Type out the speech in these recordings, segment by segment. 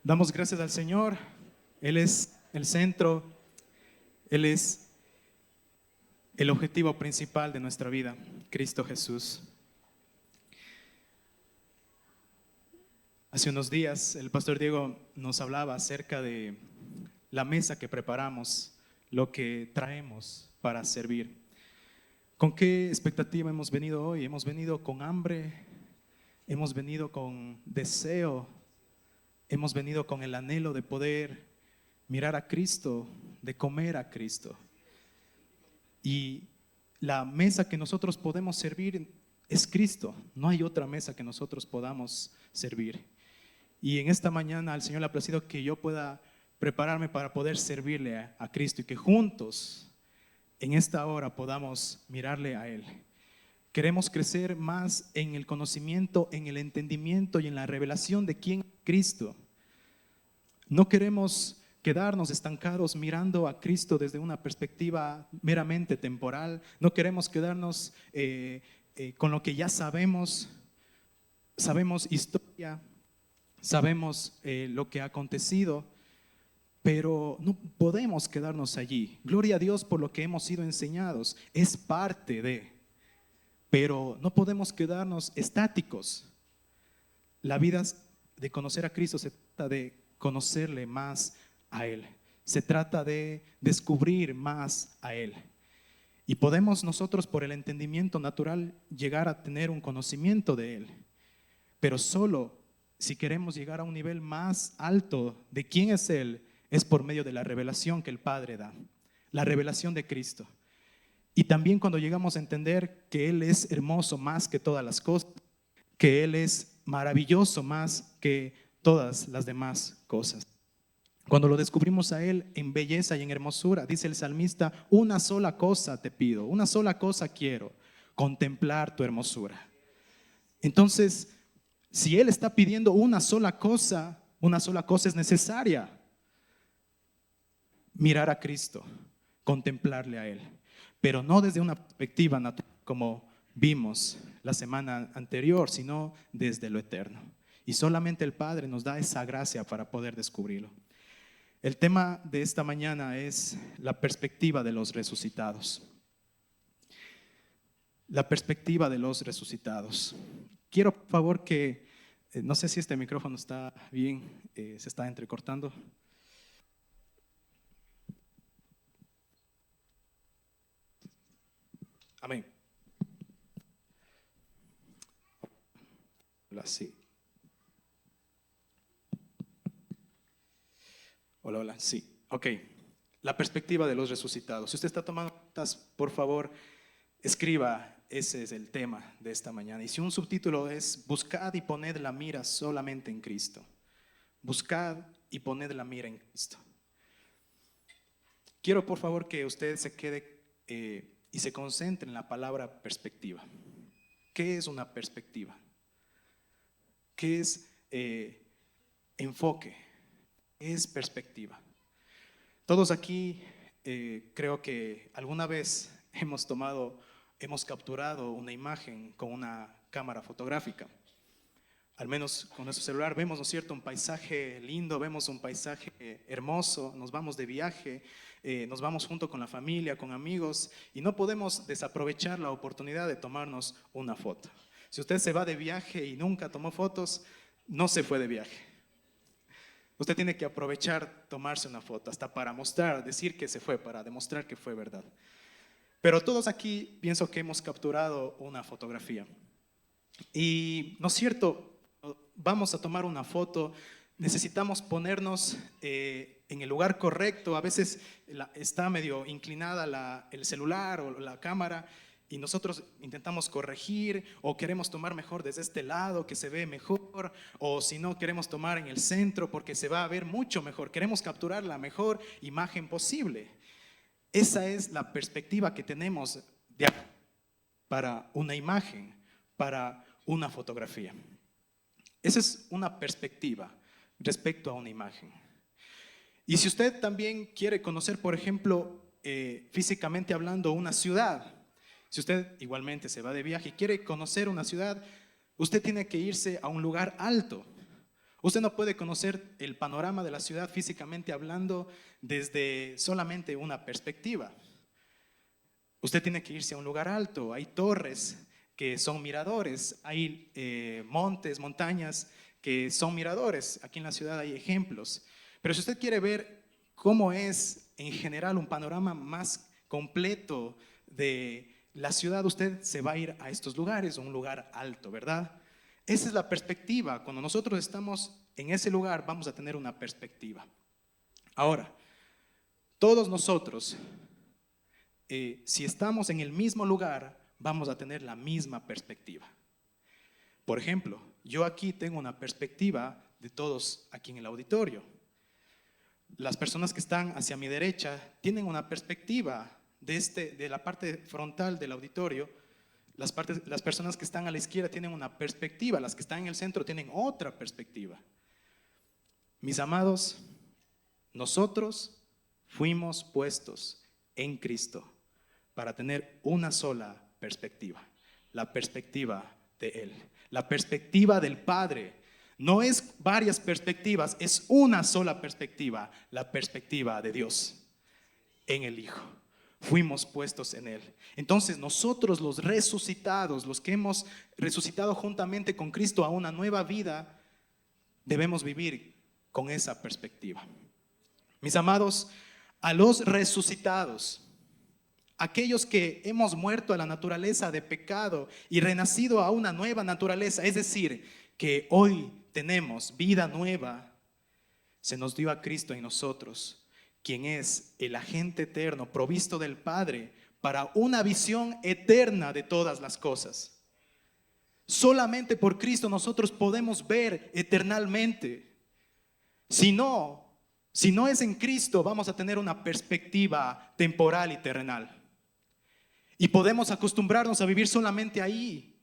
Damos gracias al Señor. Él es el centro, Él es el objetivo principal de nuestra vida, Cristo Jesús. Hace unos días el pastor Diego nos hablaba acerca de la mesa que preparamos, lo que traemos para servir. ¿Con qué expectativa hemos venido hoy? Hemos venido con hambre, hemos venido con deseo, hemos venido con el anhelo de poder mirar a Cristo, de comer a Cristo. Y la mesa que nosotros podemos servir es Cristo. No hay otra mesa que nosotros podamos servir. Y en esta mañana al Señor le ha placido que yo pueda prepararme para poder servirle a Cristo y que juntos en esta hora podamos mirarle a Él. Queremos crecer más en el conocimiento, en el entendimiento y en la revelación de quién es Cristo. No queremos quedarnos estancados mirando a Cristo desde una perspectiva meramente temporal. No queremos quedarnos con lo que ya sabemos. Sabemos historia, sabemos lo que ha acontecido, pero no podemos quedarnos allí. Gloria a Dios por lo que hemos sido enseñados. Es parte de, pero no podemos quedarnos estáticos. La vida de conocer a Cristo se trata de conocerle más a Él. Se trata de descubrir más a Él. Y podemos nosotros por el entendimiento natural llegar a tener un conocimiento de Él. Pero solo si queremos llegar a un nivel más alto de quién es Él, es por medio de la revelación que el Padre da. La revelación de Cristo. Y también cuando llegamos a entender que Él es hermoso más que todas las cosas, que Él es maravilloso más que todas las demás cosas. Cuando lo descubrimos a Él en belleza y en hermosura, dice el salmista, una sola cosa te pido, una sola cosa quiero, contemplar tu hermosura. Entonces, si Él está pidiendo una sola cosa es necesaria. Mirar a Cristo, contemplarle a Él, pero no desde una perspectiva natural como vimos la semana anterior, sino desde lo eterno. Y solamente el Padre nos da esa gracia para poder descubrirlo. El tema de esta mañana es la perspectiva de los resucitados. La perspectiva de los resucitados. Quiero, por favor, que, no sé si este micrófono está bien, se está entrecortando. Amén. Hola, sí. Hola, hola, sí. Ok. La perspectiva de los resucitados. Si usted está tomando notas, por favor, escriba. Ese es el tema de esta mañana. Y si un subtítulo es buscad y poned la mira solamente en Cristo. Buscad y poned la mira en Cristo. Quiero, por favor, que usted se quede y se concentre en la palabra perspectiva. ¿Qué es una perspectiva? ¿Qué es enfoque? ¿Qué es perspectiva? Todos aquí creo que alguna vez hemos capturado una imagen con una cámara fotográfica. Al menos con nuestro celular vemos, ¿no es cierto?, un paisaje lindo, vemos un paisaje hermoso, nos vamos de viaje, nos vamos junto con la familia, con amigos, y no podemos desaprovechar la oportunidad de tomarnos una foto. Si usted se va de viaje y nunca tomó fotos, no se fue de viaje. Usted tiene que aprovechar tomarse una foto, hasta para mostrar, decir que se fue, para demostrar que fue verdad. Pero todos aquí pienso que hemos capturado una fotografía. Y, ¿no es cierto?, vamos a tomar una foto, necesitamos ponernos en el lugar correcto. A veces está medio inclinada el celular o la cámara y nosotros intentamos corregir o queremos tomar mejor desde este lado que se ve mejor, o si no queremos tomar en el centro porque se va a ver mucho mejor. Queremos capturar la mejor imagen posible. Esa es la perspectiva que tenemos para una imagen, para una fotografía. Esa es una perspectiva respecto a una imagen. Y si usted también quiere conocer, por ejemplo, físicamente hablando, una ciudad, si usted igualmente se va de viaje y quiere conocer una ciudad, usted tiene que irse a un lugar alto. Usted no puede conocer el panorama de la ciudad físicamente hablando desde solamente una perspectiva. Usted tiene que irse a un lugar alto, hay torres que son miradores, hay montes, montañas que son miradores. Aquí en la ciudad hay ejemplos. Pero si usted quiere ver cómo es en general un panorama más completo de la ciudad, usted se va a ir a estos lugares, a un lugar alto, ¿verdad? Esa es la perspectiva. Cuando nosotros estamos en ese lugar, vamos a tener una perspectiva. Ahora, todos nosotros, si estamos en el mismo lugar, vamos a tener la misma perspectiva. Por ejemplo, yo aquí tengo una perspectiva de todos aquí en el auditorio. Las personas que están hacia mi derecha tienen una perspectiva de la parte frontal del auditorio. Las personas que están a la izquierda tienen una perspectiva, las que están en el centro tienen otra perspectiva. Mis amados, nosotros fuimos puestos en Cristo para tener una sola perspectiva, la perspectiva de Él, la perspectiva del Padre. No es varias perspectivas, es una sola perspectiva, la perspectiva de Dios en el Hijo. Fuimos puestos en Él. Entonces nosotros los resucitados, los que hemos resucitado juntamente con Cristo a una nueva vida, debemos vivir con esa perspectiva. Mis amados, a los resucitados, aquellos que hemos muerto a la naturaleza de pecado y renacido a una nueva naturaleza, es decir, que hoy tenemos vida nueva, se nos dio a Cristo en nosotros, quien es el agente eterno provisto del Padre para una visión eterna de todas las cosas. Solamente por Cristo nosotros podemos ver eternamente. Si no es en Cristo, vamos a tener una perspectiva temporal y terrenal. Y podemos acostumbrarnos a vivir solamente ahí,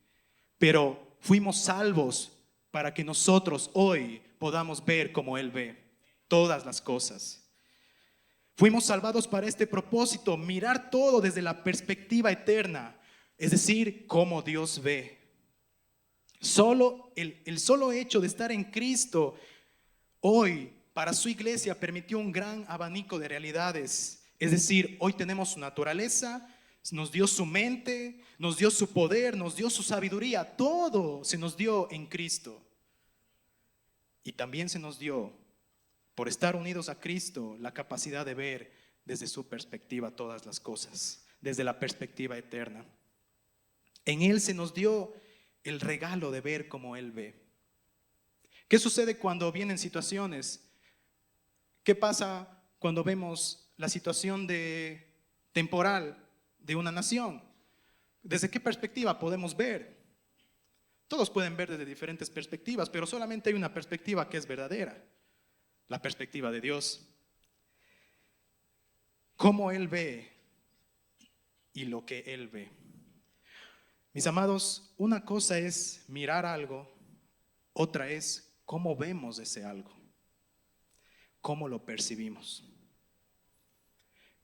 pero fuimos salvos para que nosotros hoy podamos ver como Él ve todas las cosas. Fuimos salvados para este propósito, mirar todo desde la perspectiva eterna, es decir, cómo Dios ve. El solo hecho de estar en Cristo hoy para su iglesia permitió un gran abanico de realidades. Es decir, hoy tenemos su naturaleza, nos dio su mente, nos dio su poder, nos dio su sabiduría. Todo se nos dio en Cristo. Y también se nos dio, por estar unidos a Cristo, la capacidad de ver desde su perspectiva todas las cosas, desde la perspectiva eterna. En Él se nos dio el regalo de ver como Él ve. ¿Qué sucede cuando vienen situaciones? ¿Qué pasa cuando vemos la situación temporal de una nación? ¿Desde qué perspectiva podemos ver? Todos pueden ver desde diferentes perspectivas, pero solamente hay una perspectiva que es verdadera, la perspectiva de Dios. Cómo Él ve y lo que Él ve. Mis amados, una cosa es mirar algo, otra es cómo vemos ese algo, cómo lo percibimos.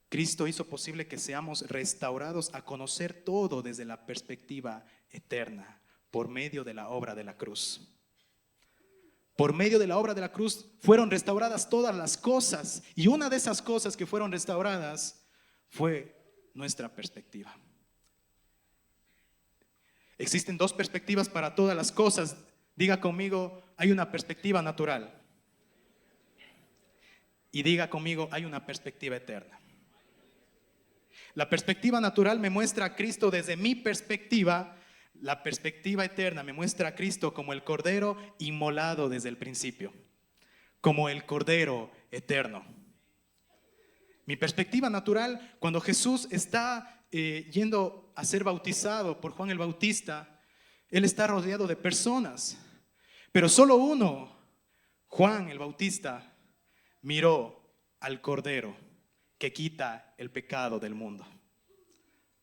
Cristo hizo posible que seamos restaurados a conocer todo desde la perspectiva eterna por medio de la obra de la cruz. Por medio de la obra de la cruz fueron restauradas todas las cosas, y una de esas cosas que fueron restauradas fue nuestra perspectiva. Existen dos perspectivas para todas las cosas. Diga conmigo, hay una perspectiva natural. Y diga conmigo, hay una perspectiva eterna. La perspectiva natural me muestra a Cristo desde mi perspectiva. La perspectiva eterna me muestra a Cristo como el Cordero inmolado desde el principio, como el Cordero eterno. Mi perspectiva natural, cuando Jesús está yendo a ser bautizado por Juan el Bautista, Él está rodeado de personas, pero solo uno, Juan el Bautista, miró al Cordero que quita el pecado del mundo.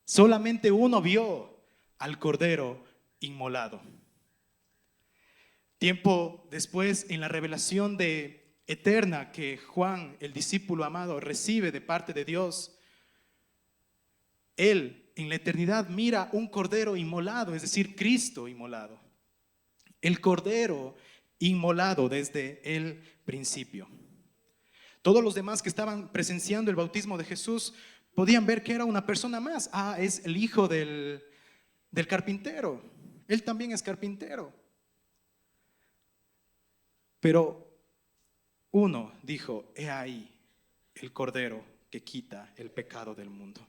Solamente uno vio al Cordero inmolado. Tiempo después, en la revelación eterna que Juan, el discípulo amado, recibe de parte de Dios, él en la eternidad mira un Cordero inmolado, es decir, Cristo inmolado. El Cordero inmolado desde el principio. Todos los demás que estaban presenciando el bautismo de Jesús podían ver que era una persona más. Es el hijo del carpintero. Él también es carpintero. Pero uno dijo: he ahí el Cordero que quita el pecado del mundo.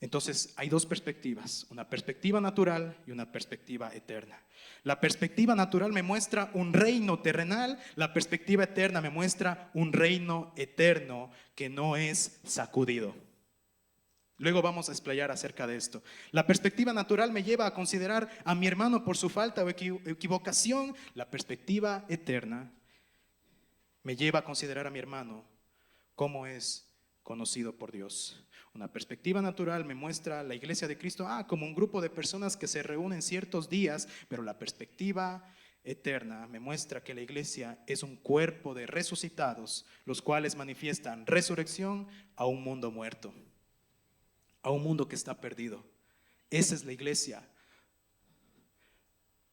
Entonces hay dos perspectivas, una perspectiva natural y una perspectiva eterna. La perspectiva natural me muestra un reino terrenal, la perspectiva eterna me muestra un reino eterno que no es sacudido. Luego vamos a explayar acerca de esto. La perspectiva natural me lleva a considerar a mi hermano por su falta o equivocación. La perspectiva eterna me lleva a considerar a mi hermano como es conocido por Dios. Una perspectiva natural me muestra la iglesia de Cristo como un grupo de personas que se reúnen ciertos días, pero la perspectiva eterna me muestra que la iglesia es un cuerpo de resucitados, los cuales manifiestan resurrección a un mundo muerto, a un mundo que está perdido. Esa es la iglesia.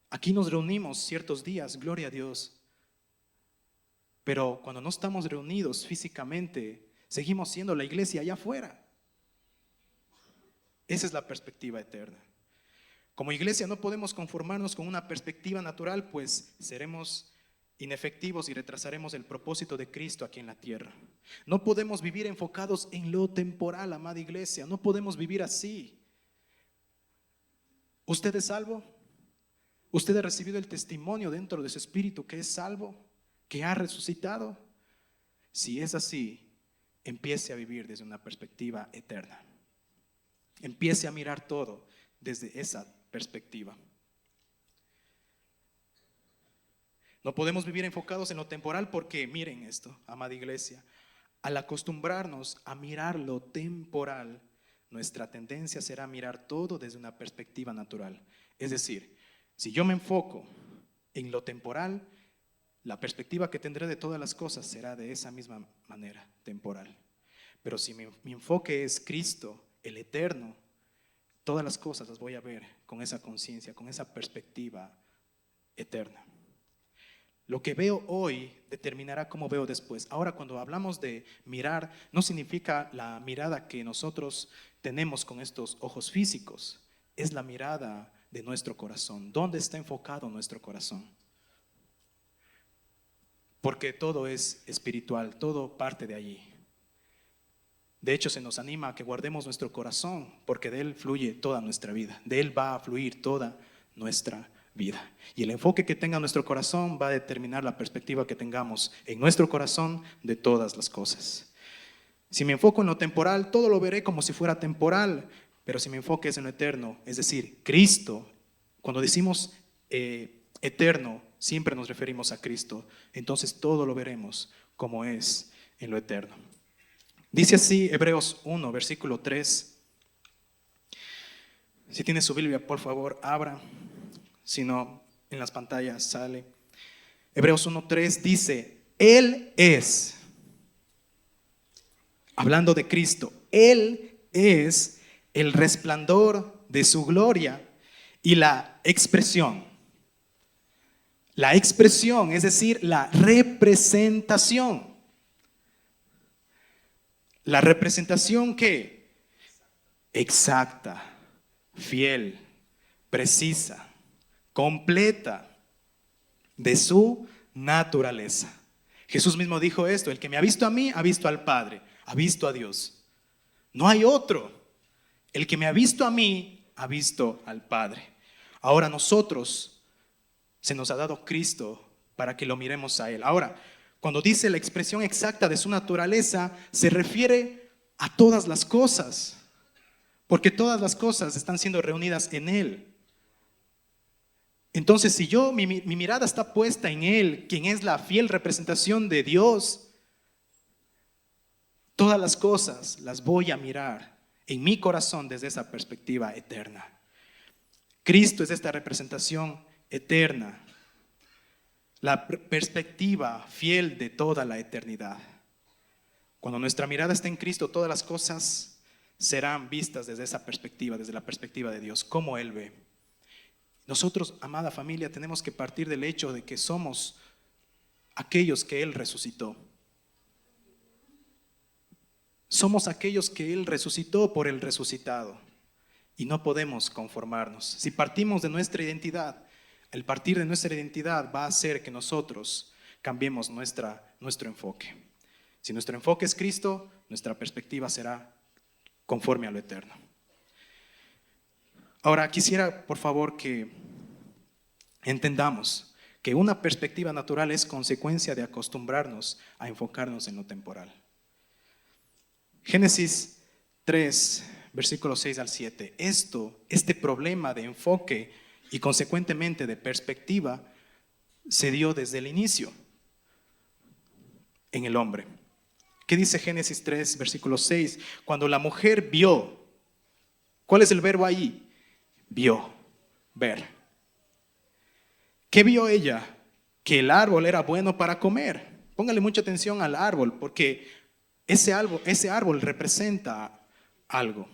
Aquí nos reunimos ciertos días, gloria a Dios, pero cuando no estamos reunidos físicamente, seguimos siendo la iglesia allá afuera. Esa es la perspectiva eterna. Como iglesia no podemos conformarnos con una perspectiva natural, pues seremos inefectivos y retrasaremos el propósito de Cristo aquí en la tierra. No podemos vivir enfocados en lo temporal, amada iglesia. No podemos vivir así. ¿Usted es salvo? ¿Usted ha recibido el testimonio dentro de su espíritu que es salvo, que ha resucitado? Si es así, empiece a vivir desde una perspectiva eterna. Empiece a mirar todo desde esa perspectiva. No podemos vivir enfocados en lo temporal porque, miren esto, amada iglesia, al acostumbrarnos a mirar lo temporal, nuestra tendencia será mirar todo desde una perspectiva natural. Es decir, si yo me enfoco en lo temporal, la perspectiva que tendré de todas las cosas será de esa misma manera, temporal. Pero si mi enfoque es Cristo, el eterno, todas las cosas las voy a ver con esa conciencia, con esa perspectiva eterna. Lo que veo hoy determinará cómo veo después. Ahora, cuando hablamos de mirar, no significa la mirada que nosotros tenemos con estos ojos físicos. Es la mirada de nuestro corazón. ¿Dónde está enfocado nuestro corazón? Porque todo es espiritual, todo parte de allí. De hecho, se nos anima a que guardemos nuestro corazón, porque de él fluye toda nuestra vida. De él va a fluir toda nuestra vida. Y el enfoque que tenga nuestro corazón va a determinar la perspectiva que tengamos en nuestro corazón de todas las cosas. Si me enfoco en lo temporal, todo lo veré como si fuera temporal. Pero si mi enfoque es en lo eterno, es decir, Cristo, cuando decimos eterno, siempre nos referimos a Cristo. Entonces todo lo veremos como es en lo eterno. Dice así Hebreos 1, versículo 3. Si tiene su Biblia, por favor, abra. Si no, en las pantallas sale. Hebreos 1:3 dice: Él es, hablando de Cristo, Él es el resplandor de su gloria y la expresión. La expresión, es decir, la representación. La representación que exacta, fiel, precisa, completa de su naturaleza. Jesús mismo dijo esto: el que me ha visto a mí, ha visto al Padre, ha visto a Dios. No hay otro. El que me ha visto a mí, ha visto al Padre. Ahora nosotros, se nos ha dado Cristo para que lo miremos a Él. Ahora, cuando dice la expresión exacta de su naturaleza, se refiere a todas las cosas, porque todas las cosas están siendo reunidas en Él. Entonces, si mi mirada está puesta en Él, quien es la fiel representación de Dios, todas las cosas las voy a mirar en mi corazón desde esa perspectiva eterna. Cristo es esta representación eterna, la perspectiva fiel de toda la eternidad. Cuando nuestra mirada está en Cristo, todas las cosas serán vistas desde esa perspectiva, desde la perspectiva de Dios, como Él ve. Nosotros, amada familia, tenemos que partir del hecho de que somos aquellos que Él resucitó. Somos aquellos que Él resucitó por el resucitado. Y no podemos conformarnos. Si partimos de nuestra identidad, el partir de nuestra identidad va a hacer que nosotros cambiemos nuestro enfoque. Si nuestro enfoque es Cristo, nuestra perspectiva será conforme a lo eterno. Ahora, quisiera, por favor, que entendamos que una perspectiva natural es consecuencia de acostumbrarnos a enfocarnos en lo temporal. Génesis 3, versículos 6 al 7. Este problema de enfoque y consecuentemente de perspectiva se dio desde el inicio en el hombre. ¿Qué dice Génesis 3, versículo 6? Cuando la mujer vio, ¿cuál es el verbo ahí? Vio, ver. ¿Qué vio ella? Que el árbol era bueno para comer. Póngale mucha atención al árbol, porque ese árbol representa algo.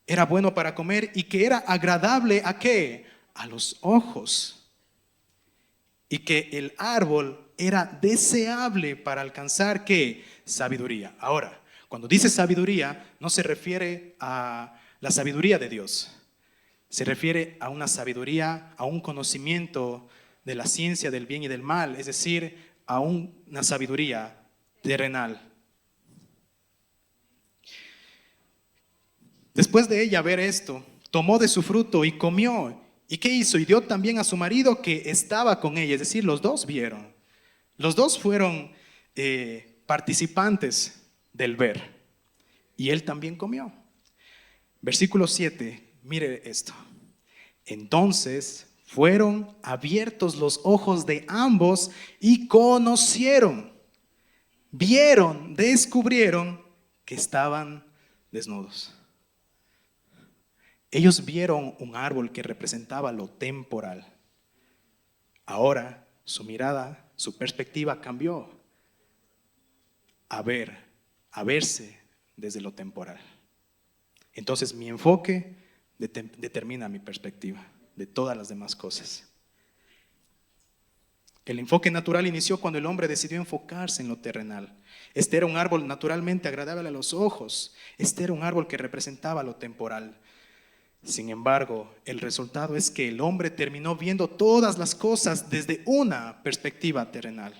Era bueno para comer y que era agradable ¿a qué? A los ojos. Y que el árbol era deseable para alcanzar ¿qué? Sabiduría. Ahora, cuando dice sabiduría, no se refiere a la sabiduría de Dios. Se refiere a una sabiduría, a un conocimiento de la ciencia del bien y del mal, es decir, a una sabiduría terrenal. Después de ella ver esto, tomó de su fruto y comió. ¿Y qué hizo? Y dio también a su marido que estaba con ella, es decir, los dos vieron. Los dos fueron participantes del ver. Y él también comió. Versículo 7. Mire esto. Entonces fueron abiertos los ojos de ambos y conocieron, vieron, descubrieron que estaban desnudos. Ellos vieron un árbol que representaba lo temporal. Ahora su mirada, su perspectiva cambió a verse desde lo temporal. Entonces mi enfoque determina mi perspectiva de todas las demás cosas. El enfoque natural inició cuando el hombre decidió enfocarse en lo terrenal. Este era un árbol naturalmente agradable a los ojos. Este era un árbol que representaba lo temporal. Sin embargo, el resultado es que el hombre terminó viendo todas las cosas desde una perspectiva terrenal.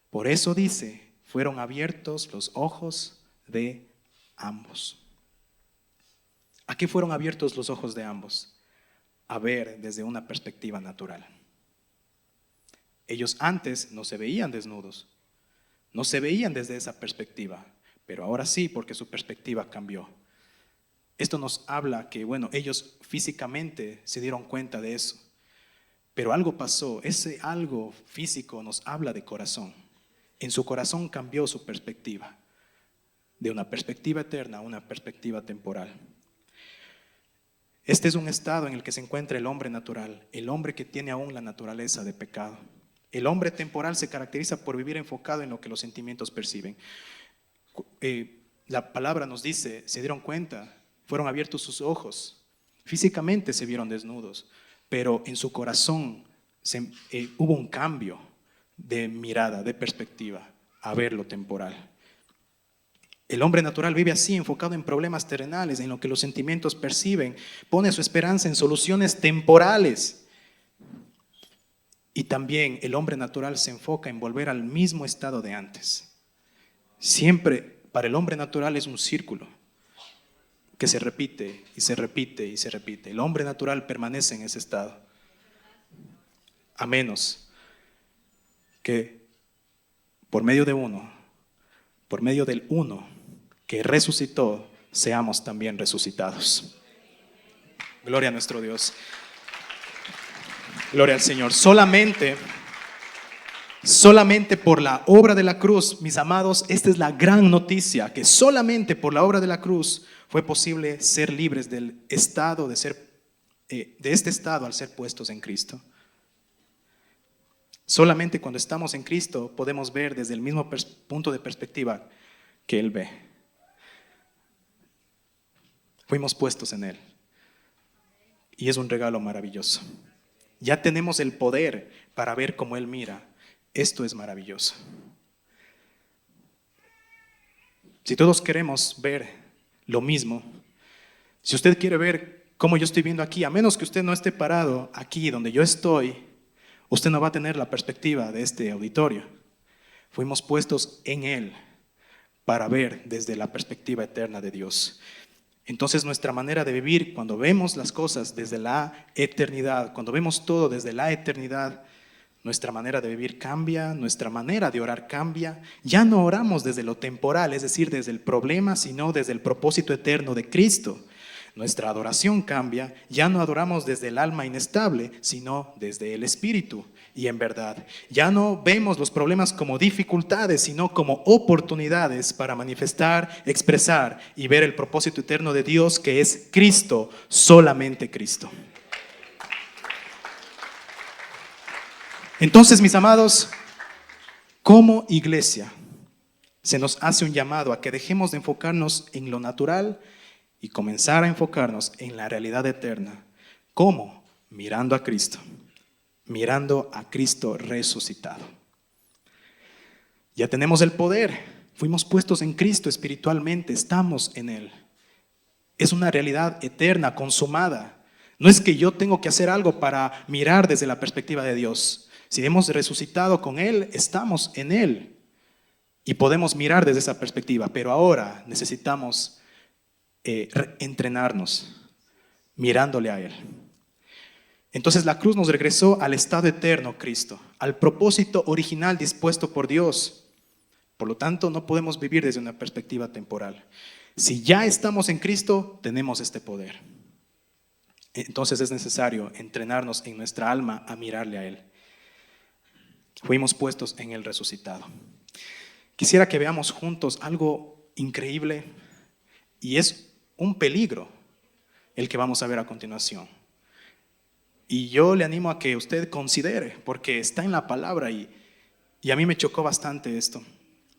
Por eso dice, fueron abiertos los ojos de ambos. ¿A qué fueron abiertos los ojos de ambos? A ver desde una perspectiva natural. Ellos antes no se veían desnudos, no se veían desde esa perspectiva, pero ahora sí, porque su perspectiva cambió. Esto nos habla que, ellos físicamente se dieron cuenta de eso, pero algo pasó. Ese algo físico nos habla de corazón. En su corazón cambió su perspectiva, de una perspectiva eterna a una perspectiva temporal. Este es un estado en el que se encuentra el hombre natural, el hombre que tiene aún la naturaleza de pecado. El hombre temporal se caracteriza por vivir enfocado en lo que los sentimientos perciben. La palabra nos dice, se dieron cuenta, fueron abiertos sus ojos, físicamente se vieron desnudos, pero en su corazón hubo un cambio de mirada, de perspectiva, a ver lo temporal. El hombre natural vive así, enfocado en problemas terrenales, en lo que los sentimientos perciben, pone su esperanza en soluciones temporales. Y también el hombre natural se enfoca en volver al mismo estado de antes. Siempre para el hombre natural es un círculo que se repite y se repite y se repite. El hombre natural permanece en ese estado, a menos que por medio del uno que resucitó, seamos también resucitados. Gloria a nuestro Dios. Gloria al Señor. Solamente por la obra de la cruz, mis amados, esta es la gran noticia, que solamente por la obra de la cruz fue posible ser libres del estado de este estado al ser puestos en Cristo. Solamente cuando estamos en Cristo podemos ver desde el mismo punto de perspectiva que Él ve. Fuimos puestos en Él. y es un regalo maravilloso. Ya tenemos el poder para ver cómo Él mira. Esto es maravilloso. Si todos queremos ver lo mismo, si usted quiere ver cómo yo estoy viendo aquí, a menos que usted no esté parado aquí donde yo estoy, usted no va a tener la perspectiva de este auditorio. Fuimos puestos en Él para ver desde la perspectiva eterna de Dios. Entonces nuestra manera de vivir, cuando vemos las cosas desde la eternidad, cuando vemos todo desde la eternidad, nuestra manera de vivir cambia, nuestra manera de orar cambia. Ya no oramos desde lo temporal, es decir, desde el problema, sino desde el propósito eterno de Cristo. Nuestra adoración cambia, ya no adoramos desde el alma inestable, sino desde el espíritu y en verdad. Ya no vemos los problemas como dificultades, sino como oportunidades para manifestar, expresar y ver el propósito eterno de Dios, que es Cristo, solamente Cristo. Entonces, mis amados, como iglesia, se nos hace un llamado a que dejemos de enfocarnos en lo natural y comenzar a enfocarnos en la realidad eterna. ¿Cómo? Mirando a Cristo resucitado. Ya tenemos el poder, fuimos puestos en Cristo espiritualmente, estamos en Él. Es una realidad eterna, consumada. No es que yo tengo que hacer algo para mirar desde la perspectiva de Dios. Si hemos resucitado con Él, estamos en Él y podemos mirar desde esa perspectiva, pero ahora necesitamos entrenarnos mirándole a Él. Entonces la cruz nos regresó al estado eterno, Cristo, al propósito original dispuesto por Dios. Por lo tanto, no podemos vivir desde una perspectiva temporal. Si ya estamos en Cristo, tenemos este poder. Entonces es necesario entrenarnos en nuestra alma a mirarle a Él. Fuimos puestos en el resucitado. Quisiera que veamos juntos algo increíble y es un peligro el que vamos a ver a continuación. Y yo le animo a que usted considere, porque está en la palabra y a mí me chocó bastante esto.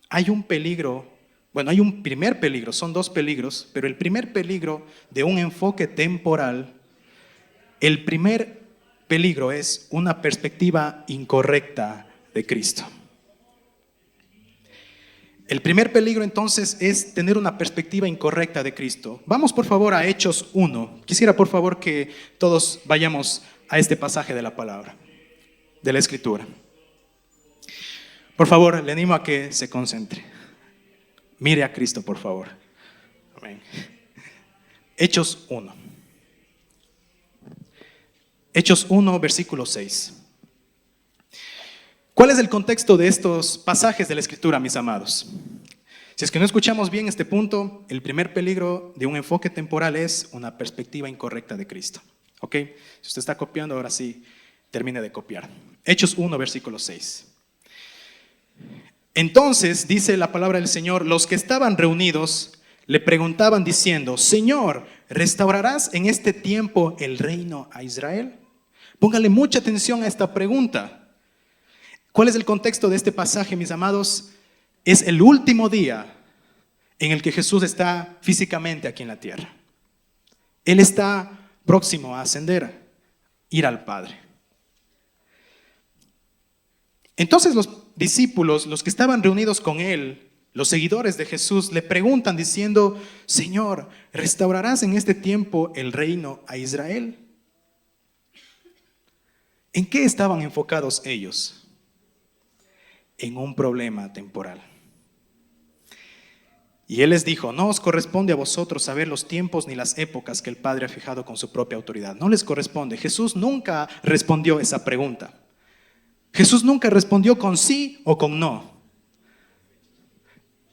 Hay un peligro, bueno, hay un primer peligro, son dos peligros, pero el primer peligro de un enfoque temporal, el primer peligro es una perspectiva incorrecta de Cristo. El primer peligro entonces es tener una perspectiva incorrecta de Cristo. Vamos por favor a Hechos 1. Quisiera por favor que todos vayamos a este pasaje de la palabra, de la Escritura. Por favor, le animo a que se concentre. Mire a Cristo, por favor. Amén. Hechos 1. Hechos 1, versículo 6. ¿Cuál es el contexto de estos pasajes de la Escritura, mis amados? Si es que no escuchamos bien este punto, el primer peligro de un enfoque temporal es una perspectiva incorrecta de Cristo. ¿Ok? Si usted está copiando, ahora sí, termine de copiar. Hechos 1, versículo 6. Entonces, dice la palabra del Señor, los que estaban reunidos le preguntaban diciendo, Señor, ¿restaurarás en este tiempo el reino a Israel? Póngale mucha atención a esta pregunta. ¿Cuál es el contexto de este pasaje, mis amados? Es el último día en el que Jesús está físicamente aquí en la tierra. Él está próximo a ascender, ir al Padre. Entonces los discípulos, los que estaban reunidos con Él, los seguidores de Jesús, le preguntan diciendo, Señor, ¿restaurarás en este tiempo el reino a Israel? ¿En qué estaban enfocados ellos? En un problema temporal. Y Él les dijo, no os corresponde a vosotros saber los tiempos ni las épocas que el Padre ha fijado con su propia autoridad. No les corresponde. Jesús nunca respondió esa pregunta. Jesús nunca respondió con sí o con no,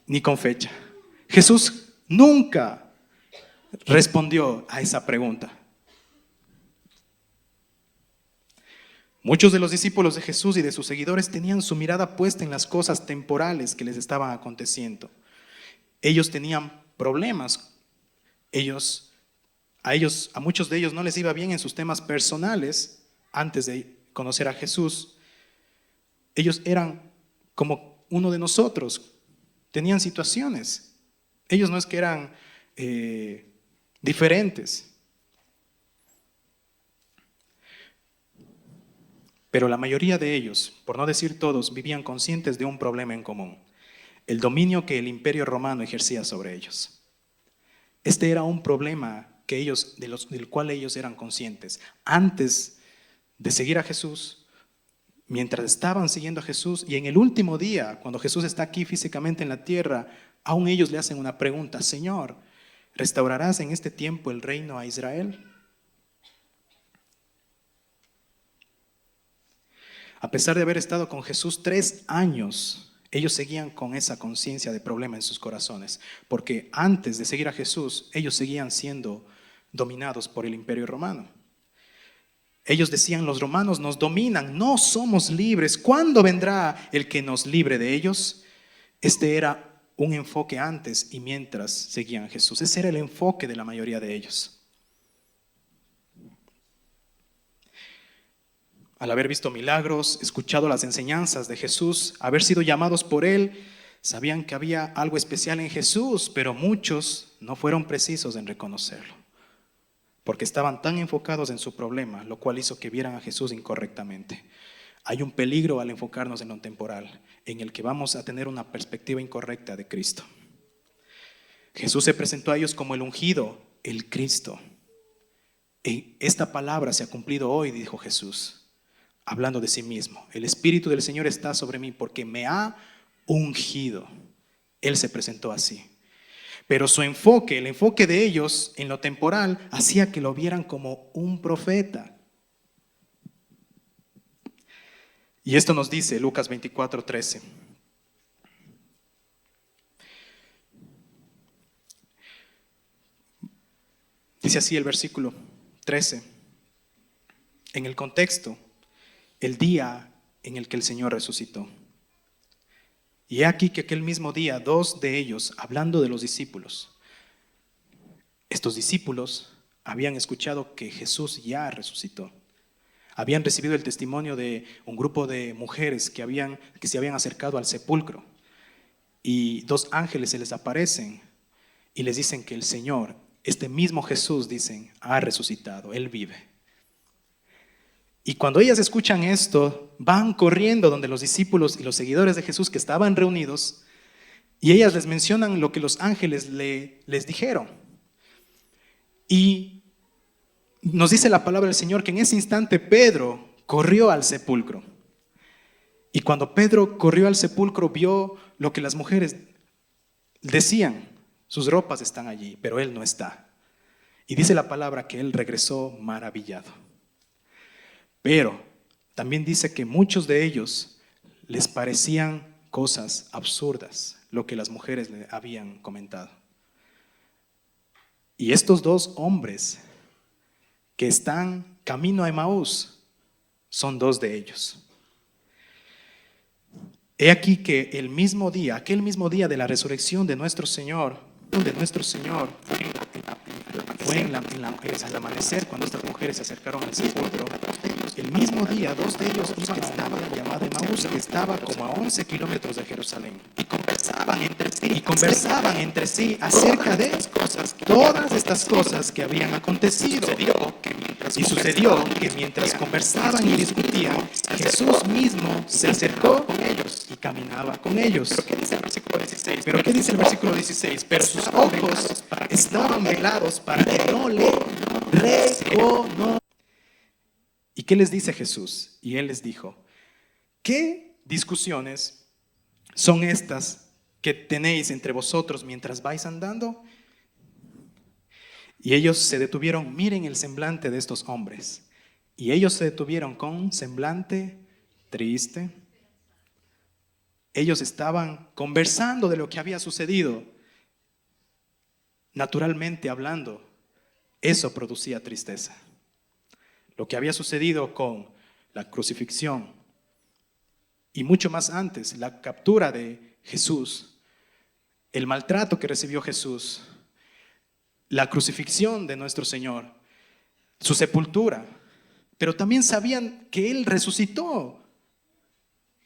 ni con fecha. Jesús nunca respondió a esa pregunta. Muchos de los discípulos de Jesús y de sus seguidores tenían su mirada puesta en las cosas temporales que les estaban aconteciendo. Ellos tenían problemas. A muchos de ellos no les iba bien en sus temas personales antes de conocer a Jesús. Ellos eran como uno de nosotros, tenían situaciones. Ellos no es que eran diferentes. Pero la mayoría de ellos, por no decir todos, vivían conscientes de un problema en común: el dominio que el Imperio Romano ejercía sobre ellos. Este era un problema del cual ellos eran conscientes. Antes de seguir a Jesús, mientras estaban siguiendo a Jesús, y en el último día, cuando Jesús está aquí físicamente en la tierra, aún ellos le hacen una pregunta: Señor, ¿restaurarás en este tiempo el reino a Israel? A pesar de haber estado con Jesús 3 años, ellos seguían con esa conciencia de problema en sus corazones, porque antes de seguir a Jesús, ellos seguían siendo dominados por el Imperio Romano. Ellos decían: los romanos nos dominan, no somos libres, ¿cuándo vendrá el que nos libre de ellos? Este era un enfoque antes y mientras seguían a Jesús. Ese era el enfoque de la mayoría de ellos. Al haber visto milagros, escuchado las enseñanzas de Jesús, haber sido llamados por Él, sabían que había algo especial en Jesús, pero muchos no fueron precisos en reconocerlo, porque estaban tan enfocados en su problema, lo cual hizo que vieran a Jesús incorrectamente. Hay un peligro al enfocarnos en lo temporal, en el que vamos a tener una perspectiva incorrecta de Cristo. Jesús se presentó a ellos como el ungido, el Cristo. Y esta palabra se ha cumplido hoy, dijo Jesús, hablando de sí mismo: el Espíritu del Señor está sobre mí porque me ha ungido. Él se presentó así. Pero su enfoque, el enfoque de ellos en lo temporal, hacía que lo vieran como un profeta. Y esto nos dice Lucas 24:13. Dice así el versículo 13. En el contexto: el día en el que el Señor resucitó. Y he aquí que aquel mismo día, 2 de ellos, hablando de los discípulos, estos discípulos habían escuchado que Jesús ya resucitó. Habían recibido el testimonio de un grupo de mujeres que se habían acercado al sepulcro. Y 2 ángeles se les aparecen y les dicen que el Señor, este mismo Jesús, dicen, ha resucitado, Él vive. Y cuando ellas escuchan esto, van corriendo donde los discípulos y los seguidores de Jesús que estaban reunidos, y ellas les mencionan lo que los ángeles les dijeron. Y nos dice la palabra del Señor que en ese instante Pedro corrió al sepulcro. Y cuando Pedro corrió al sepulcro, vio lo que las mujeres decían: sus ropas están allí, pero él no está. Y dice la palabra que él regresó maravillado. Pero también dice que muchos de ellos les parecían cosas absurdas lo que las mujeres le habían comentado. Y estos 2 hombres que están camino a Emaús son 2 de ellos. He aquí que aquel mismo día de la resurrección de nuestro Señor, fue al amanecer, cuando estas mujeres se acercaron al sepulcro. El mismo día, 2 de ellos iban a una aldea llamada Emaús, que estaba como a 11 kilómetros de Jerusalén. Y conversaban entre sí acerca de todas estas cosas que habían acontecido. Y sucedió que mientras conversaban y discutían, Jesús mismo se acercó con ellos y caminaba con ellos. ¿Pero qué dice el versículo 16? Pero sus ojos estaban velados para que no le reconocieran. ¿Y qué les dice Jesús? Y Él les dijo: ¿qué discusiones son estas que tenéis entre vosotros mientras vais andando? Y ellos se detuvieron. Miren el semblante de estos hombres. Y ellos se detuvieron con semblante triste. Ellos estaban conversando de lo que había sucedido. Naturalmente hablando, eso producía tristeza. Lo que había sucedido con la crucifixión y mucho más antes, la captura de Jesús, el maltrato que recibió Jesús, la crucifixión de nuestro Señor, su sepultura, pero también sabían que Él resucitó.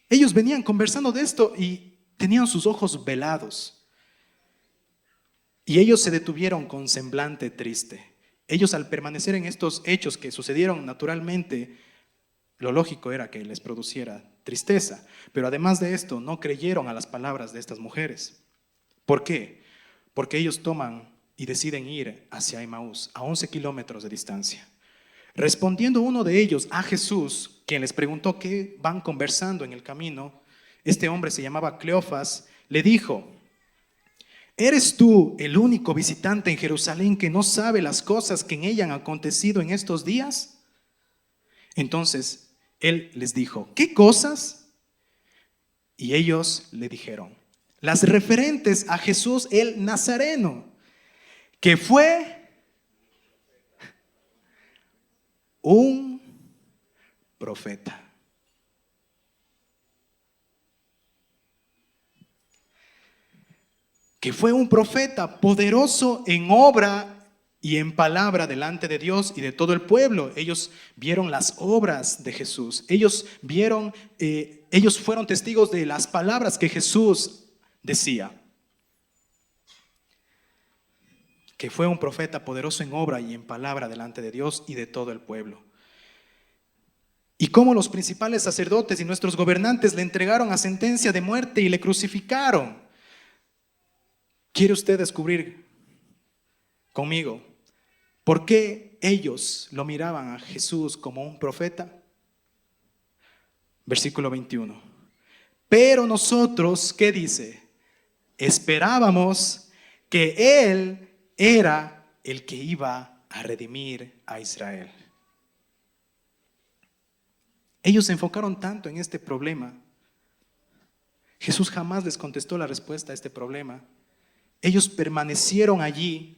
Ellos venían conversando de esto y tenían sus ojos velados. Y ellos se detuvieron con semblante triste. Ellos, al permanecer en estos hechos que sucedieron naturalmente, Lo lógico era que les produciera tristeza. Pero además de esto, no creyeron a las palabras de estas mujeres. ¿Por qué? Porque ellos toman y deciden ir hacia Emaús, a 11 kilómetros de distancia. Respondiendo uno de ellos a Jesús, quien les preguntó qué van conversando en el camino, este hombre se llamaba Cleofas, le dijo: ¿eres tú el único visitante en Jerusalén que no sabe las cosas que en ella han acontecido en estos días? Entonces él les dijo: ¿qué cosas? Y ellos le dijeron: las referentes a Jesús el Nazareno, que fue un profeta. Que fue un profeta poderoso en obra y en palabra delante de Dios y de todo el pueblo. Ellos vieron las obras de Jesús. Ellos fueron testigos de las palabras que Jesús decía. Que fue un profeta poderoso en obra y en palabra delante de Dios y de todo el pueblo. Y cómo los principales sacerdotes y nuestros gobernantes le entregaron a sentencia de muerte y le crucificaron. ¿Quiere usted descubrir conmigo por qué ellos lo miraban a Jesús como un profeta? Versículo 21. Pero nosotros, ¿qué dice? Esperábamos que Él era el que iba a redimir a Israel. Ellos se enfocaron tanto en este problema. Jesús jamás les contestó la respuesta a este problema. Ellos permanecieron allí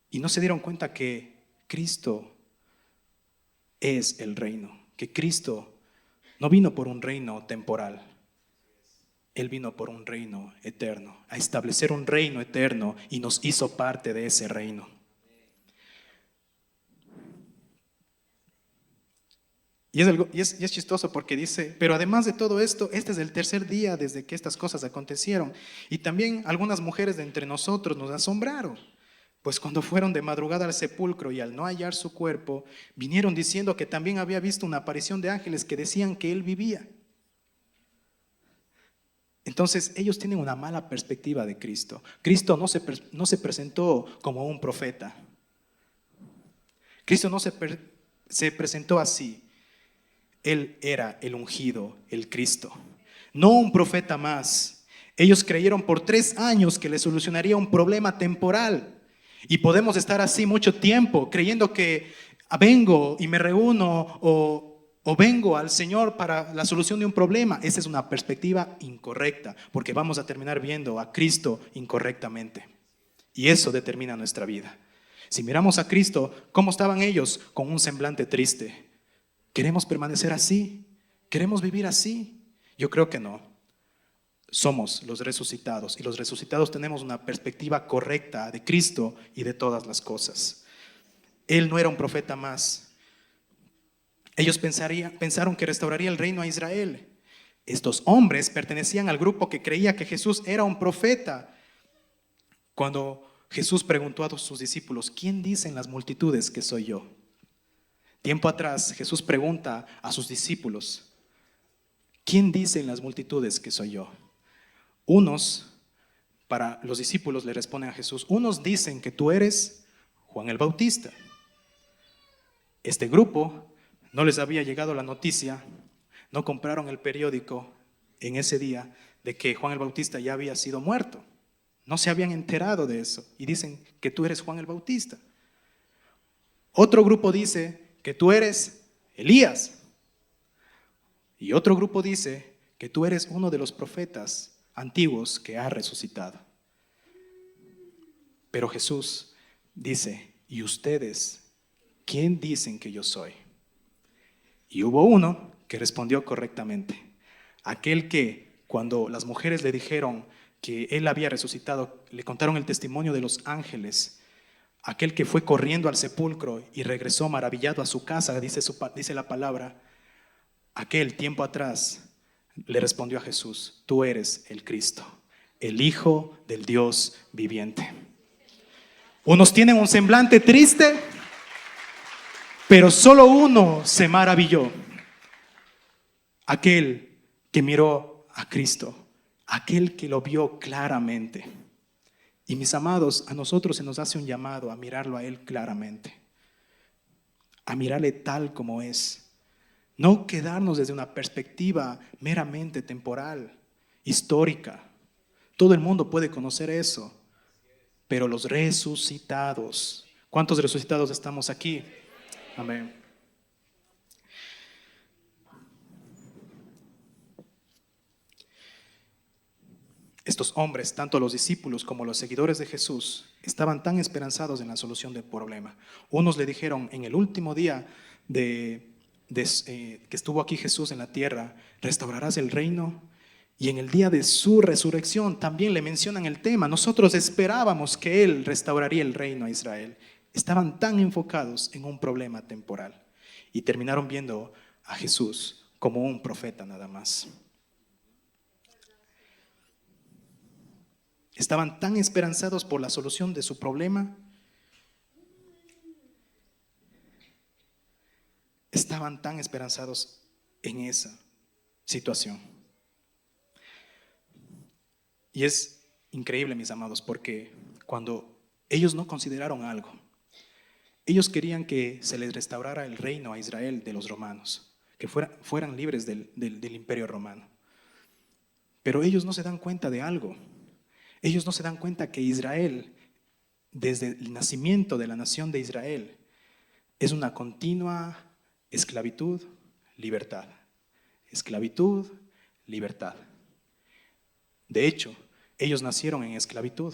y no se dieron cuenta que Cristo es el reino, que Cristo no vino por un reino temporal. Él vino por un reino eterno, a establecer un reino eterno y nos hizo parte de ese reino. Y es chistoso porque dice: pero además de todo esto, este es el tercer día desde que estas cosas acontecieron. Y también algunas mujeres de entre nosotros nos asombraron, pues cuando fueron de madrugada al sepulcro y al no hallar su cuerpo, vinieron diciendo que también había visto una aparición de ángeles que decían que él vivía. Entonces ellos tienen una mala perspectiva de Cristo. Cristo no se presentó como un profeta. Cristo no se presentó así. Él era el ungido, el Cristo, no un profeta más. Ellos creyeron por 3 años que le solucionaría un problema temporal. Y podemos estar así mucho tiempo creyendo que vengo y me reúno o vengo al Señor para la solución de un problema. Esa es una perspectiva incorrecta, porque vamos a terminar viendo a Cristo incorrectamente. Y eso determina nuestra vida. Si miramos a Cristo, ¿cómo estaban ellos? Con un semblante triste. ¿Queremos permanecer así? ¿Queremos vivir así? Yo creo que no. Somos los resucitados y los resucitados tenemos una perspectiva correcta de Cristo y de todas las cosas. Él no era un profeta más. Ellos pensaron que restauraría el reino a Israel. Estos hombres pertenecían al grupo que creía que Jesús era un profeta. Cuando Jesús preguntó a sus discípulos: ¿quién dicen las multitudes que soy yo? Tiempo atrás Jesús pregunta a sus discípulos: ¿quién dicen las multitudes que soy yo? Unos, para los discípulos, le responden a Jesús: unos dicen que tú eres Juan el Bautista. Este grupo no les había llegado la noticia, no compraron el periódico en ese día de que Juan el Bautista ya había sido muerto. No se habían enterado de eso y dicen que tú eres Juan el Bautista. Otro grupo dice que tú eres Elías. Y otro grupo dice que tú eres uno de los profetas antiguos que ha resucitado. Pero Jesús dice: ¿y ustedes quién dicen que yo soy? Y hubo uno que respondió correctamente. Aquel que, cuando las mujeres le dijeron que él había resucitado, le contaron el testimonio de los ángeles. Aquel que fue corriendo al sepulcro y regresó maravillado a su casa, dice la palabra. Aquel tiempo atrás le respondió a Jesús: tú eres el Cristo, el Hijo del Dios viviente. Unos tienen un semblante triste, Pero solo uno se maravilló, aquel que miró a Cristo, aquel que lo vio claramente. Y mis amados, a nosotros se nos hace un llamado a mirarlo a Él claramente, a mirarle tal como es. No quedarnos desde una perspectiva meramente temporal, histórica. Todo el mundo puede conocer eso, pero los resucitados, ¿cuántos resucitados estamos aquí? Amén. Estos hombres, tanto los discípulos como los seguidores de Jesús, estaban tan esperanzados en la solución del problema. Unos le dijeron en el último día que estuvo aquí Jesús en la tierra, restaurarás el reino. Y en el día de su resurrección también le mencionan el tema. Nosotros esperábamos que Él restauraría el reino a Israel. Estaban tan enfocados en un problema temporal y terminaron viendo a Jesús como un profeta nada más. Estaban tan esperanzados por la solución de su problema. Estaban tan esperanzados en esa situación. Y es increíble, mis amados, porque cuando ellos no consideraron algo, ellos querían que se les restaurara el reino a Israel de los romanos, que fueran libres del imperio romano. Pero ellos no se dan cuenta de algo. Ellos no se dan cuenta que Israel, desde el nacimiento de la nación de Israel, es una continua esclavitud, libertad. Esclavitud, libertad. De hecho, ellos nacieron en esclavitud,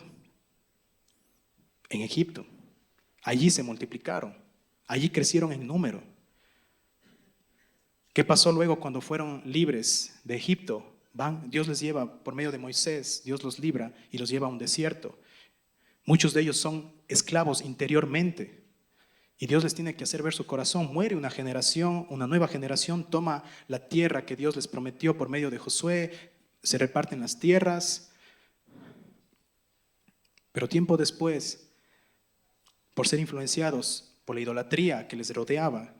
en Egipto. Allí se multiplicaron, allí crecieron en número. ¿Qué pasó luego cuando fueron libres de Egipto? Dios les lleva por medio de Moisés, Dios los libra y los lleva a un desierto. Muchos de ellos son esclavos interiormente y Dios les tiene que hacer ver su corazón. Muere una generación, una nueva generación toma la tierra que Dios les prometió por medio de Josué, se reparten las tierras. Pero tiempo después, por ser influenciados por la idolatría que les rodeaba,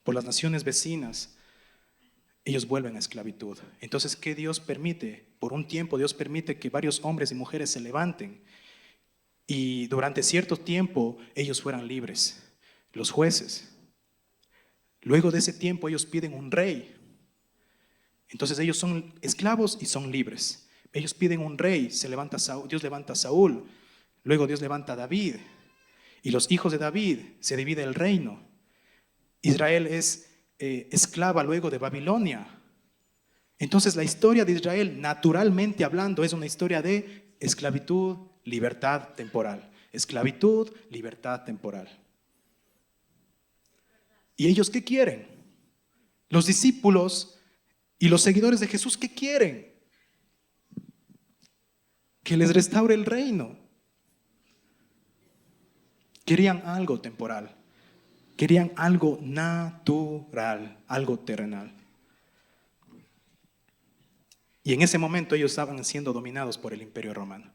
por las naciones vecinas, ellos vuelven a esclavitud. Entonces, ¿qué Dios permite? Por un tiempo Dios permite que varios hombres y mujeres se levanten y durante cierto tiempo ellos fueran libres, los jueces. Luego de ese tiempo ellos piden un rey. Entonces ellos son esclavos y son libres. Ellos piden un rey, Dios levanta a Saúl, luego Dios levanta a David y los hijos de David se divide el reino. Israel es esclava luego de Babilonia. Entonces la historia de Israel, naturalmente hablando, es una historia de esclavitud, libertad temporal. Esclavitud, libertad temporal. ¿Y ellos qué quieren? Los discípulos y los seguidores de Jesús, ¿qué quieren? Que les restaure el reino. Querían algo temporal. Querían algo natural, algo terrenal. Y en ese momento ellos estaban siendo dominados por el imperio romano.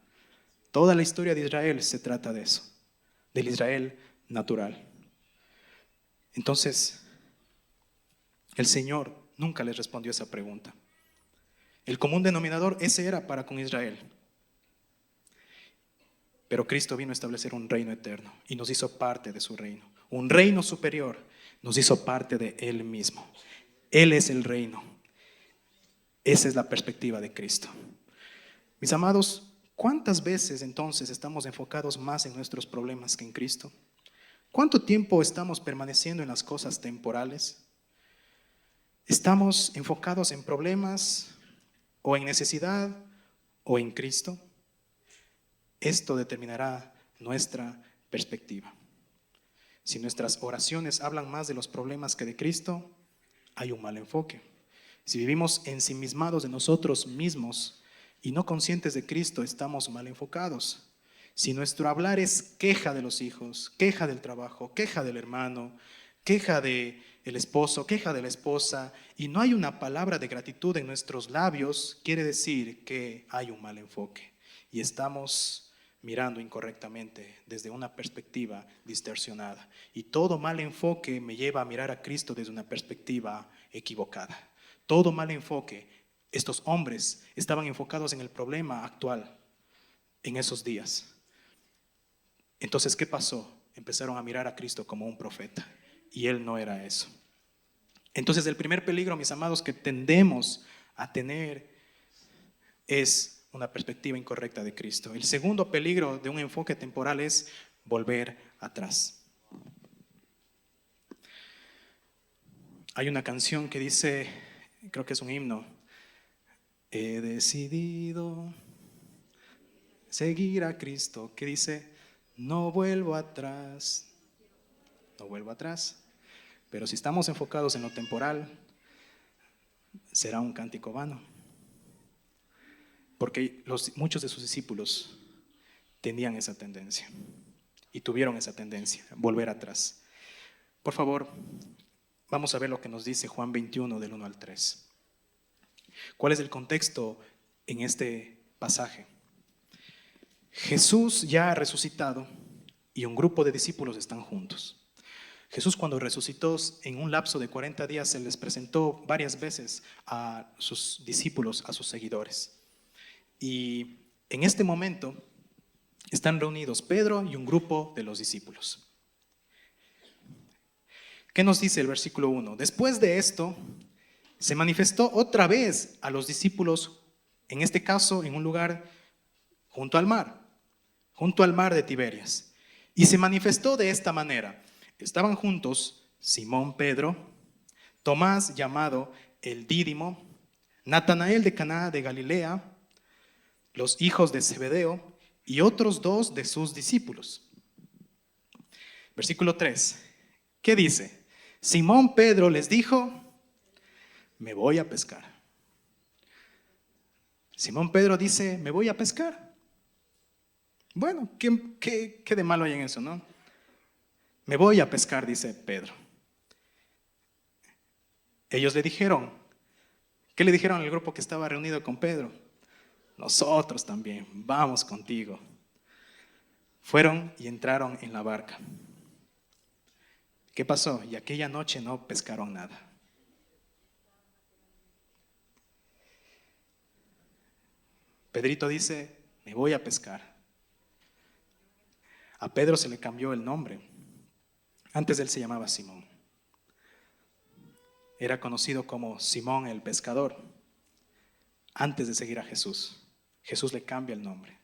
Toda la historia de Israel se trata de eso, del Israel natural. Entonces, el Señor nunca les respondió esa pregunta. El común denominador ese era para con Israel. Pero Cristo vino a establecer un reino eterno y nos hizo parte de su reino. Un reino superior nos hizo parte de Él mismo. Él es el reino. Esa es la perspectiva de Cristo. Mis amados, ¿cuántas veces entonces estamos enfocados más en nuestros problemas que en Cristo? ¿Cuánto tiempo estamos permaneciendo en las cosas temporales? ¿Estamos enfocados en problemas o en necesidad o en Cristo? Esto determinará nuestra perspectiva. Si nuestras oraciones hablan más de los problemas que de Cristo, hay un mal enfoque. Si vivimos ensimismados de nosotros mismos y no conscientes de Cristo, estamos mal enfocados. Si nuestro hablar es queja de los hijos, queja del trabajo, queja del hermano, queja del esposo, queja de la esposa, y no hay una palabra de gratitud en nuestros labios, quiere decir que hay un mal enfoque y estamos mirando incorrectamente desde una perspectiva distorsionada. Y todo mal enfoque me lleva a mirar a Cristo desde una perspectiva equivocada. Todo mal enfoque, estos hombres estaban enfocados en el problema actual en esos días. Entonces, ¿qué pasó? Empezaron a mirar a Cristo como un profeta y Él no era eso. Entonces, el primer peligro, mis amados, que tendemos a tener es una perspectiva incorrecta de Cristo. El segundo peligro de un enfoque temporal es volver atrás. Hay una canción que dice, creo que es un himno, he decidido seguir a Cristo, que dice, no vuelvo atrás, no vuelvo atrás. Pero si estamos enfocados en lo temporal, será un cántico vano. Porque muchos de sus discípulos tenían esa tendencia y tuvieron esa tendencia, volver atrás. Por favor, vamos a ver lo que nos dice Juan 21 del 1 al 3. ¿Cuál es el contexto en este pasaje? Jesús ya ha resucitado y un grupo de discípulos están juntos. Jesús, cuando resucitó, en un lapso de 40 días se les presentó varias veces a sus discípulos, a sus seguidores. Y en este momento están reunidos Pedro y un grupo de los discípulos. ¿Qué nos dice el versículo 1? Después de esto, se manifestó otra vez a los discípulos, en este caso en un lugar junto al mar de Tiberias. Y se manifestó de esta manera. Estaban juntos Simón Pedro, Tomás llamado el Dídimo, Natanael de Caná de Galilea, los hijos de Zebedeo y otros 2 de sus discípulos. Versículo 3. ¿Qué dice? Simón Pedro les dijo, me voy a pescar. Simón Pedro dice, me voy a pescar. Bueno, ¿qué de malo hay en eso, no? Me voy a pescar, dice Pedro. Ellos le dijeron, ¿qué le dijeron al grupo que estaba reunido con Pedro? Nosotros también, vamos contigo. Fueron y entraron en la barca. ¿Qué pasó? Y aquella noche no pescaron nada. Pedrito dice, me voy a pescar. A Pedro se le cambió el nombre. Antes él se llamaba Simón. Era conocido como Simón el pescador. Antes de seguir a Jesús, Jesús le cambia el nombre.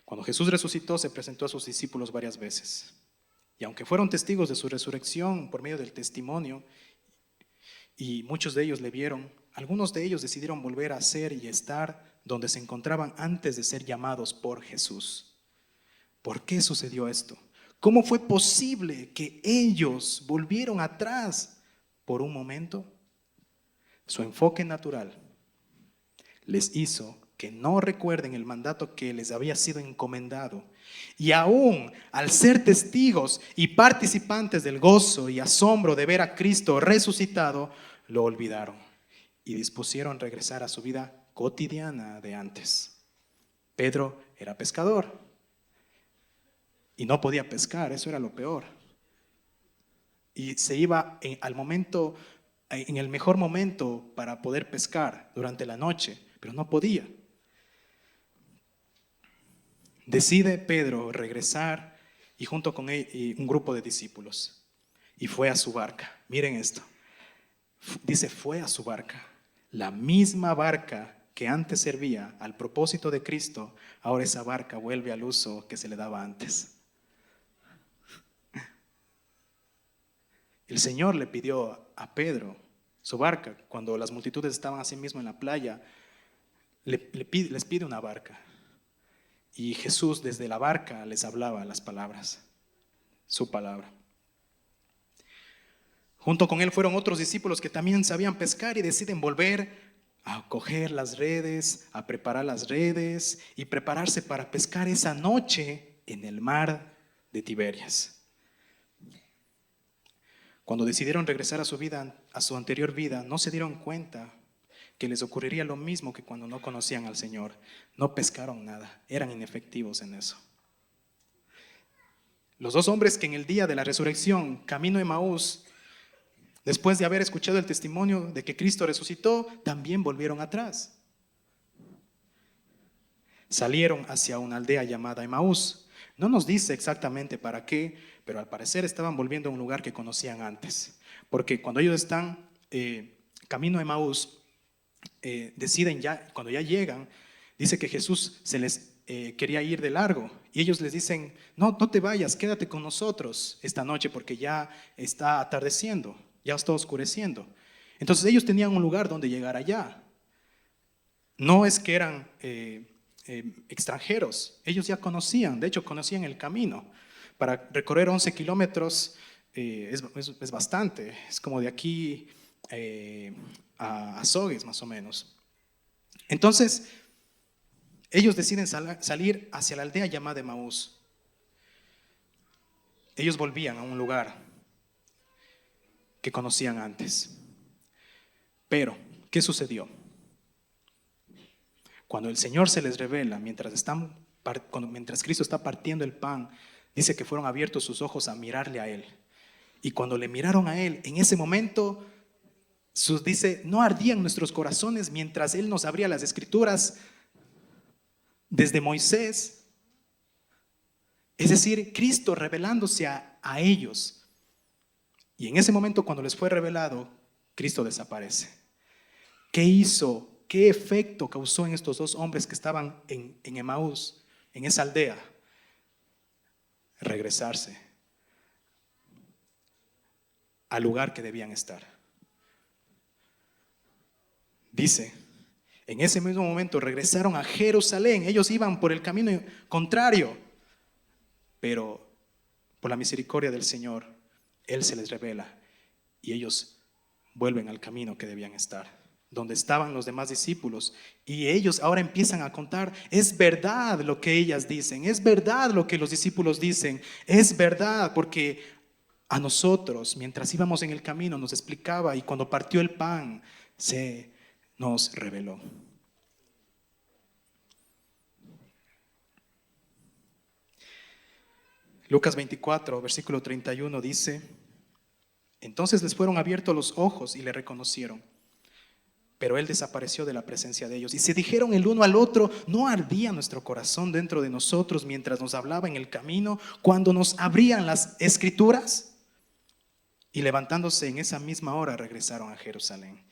Cuando Jesús resucitó, se presentó a sus discípulos varias veces. Y aunque fueron testigos de su resurrección por medio del testimonio, y muchos de ellos le vieron, algunos de ellos decidieron volver a ser y estar donde se encontraban antes de ser llamados por Jesús. ¿Por qué sucedió esto? ¿Cómo fue posible que ellos volvieron atrás por un momento? Su enfoque natural les hizo que no recuerden el mandato que les había sido encomendado. Y aún al ser testigos y participantes del gozo y asombro de ver a Cristo resucitado, lo olvidaron y dispusieron regresar a su vida cotidiana de antes. Pedro era pescador y no podía pescar, eso era lo peor. Y se iba en el mejor momento para poder pescar durante la noche, pero no podía. Decide Pedro regresar y junto con él y un grupo de discípulos y fue a su barca. Miren esto, dice fue a su barca, la misma barca que antes servía al propósito de Cristo, ahora esa barca vuelve al uso que se le daba antes. El Señor le pidió a Pedro su barca cuando las multitudes estaban así mismo en la playa, les pide una barca. Y Jesús desde la barca les hablaba las palabras, su palabra. Junto con él fueron otros discípulos que también sabían pescar y deciden volver a coger las redes, a preparar las redes y prepararse para pescar esa noche en el mar de Tiberias. Cuando decidieron regresar a su vida, a su anterior vida, no se dieron cuenta que les ocurriría lo mismo que cuando no conocían al Señor. No pescaron nada, eran inefectivos en eso. Los dos hombres que en el día de la resurrección, camino a Emaús, después de haber escuchado el testimonio de que Cristo resucitó, también volvieron atrás. Salieron hacia una aldea llamada Emaús. No nos dice exactamente para qué, pero al parecer estaban volviendo a un lugar que conocían antes. Porque cuando ellos están camino a Emaús, deciden ya, cuando ya llegan, dice que Jesús se les quería ir de largo. Y ellos les dicen, no te vayas, quédate con nosotros esta noche porque ya está atardeciendo, ya está oscureciendo. Entonces ellos tenían un lugar donde llegar allá. No es que eran extranjeros, ellos ya conocían, de hecho conocían el camino. Para recorrer 11 kilómetros es bastante, es como de aquí a Azogues más o menos. Entonces, ellos deciden salir hacia la aldea llamada Emaús. Ellos volvían a un lugar que conocían antes. Pero, ¿qué sucedió? Cuando el Señor se les revela, mientras Cristo está partiendo el pan, dice que fueron abiertos sus ojos a mirarle a Él. Y cuando le miraron a Él, en ese momento, dice, no ardían nuestros corazones mientras Él nos abría las Escrituras desde Moisés. Es decir, Cristo revelándose a ellos. Y en ese momento, cuando les fue revelado, Cristo desaparece. ¿Qué hizo? ¿Qué efecto causó en estos dos hombres que estaban en Emaús, en esa aldea? Regresarse al lugar que debían estar. Dice, en ese mismo momento regresaron a Jerusalén. Ellos iban por el camino contrario, pero por la misericordia del Señor, Él se les revela y ellos vuelven al camino que debían estar, donde estaban los demás discípulos, y ellos ahora empiezan a contar, es verdad lo que ellas dicen, es verdad lo que los discípulos dicen, es verdad, porque a nosotros, mientras íbamos en el camino, nos explicaba, y cuando partió el pan, se nos reveló. Lucas 24, versículo 31 dice, entonces les fueron abiertos los ojos y le reconocieron. Pero Él desapareció de la presencia de ellos. Y se dijeron el uno al otro, ¿no ardía nuestro corazón dentro de nosotros mientras nos hablaba en el camino, cuando nos abrían las Escrituras? Y levantándose en esa misma hora regresaron a Jerusalén.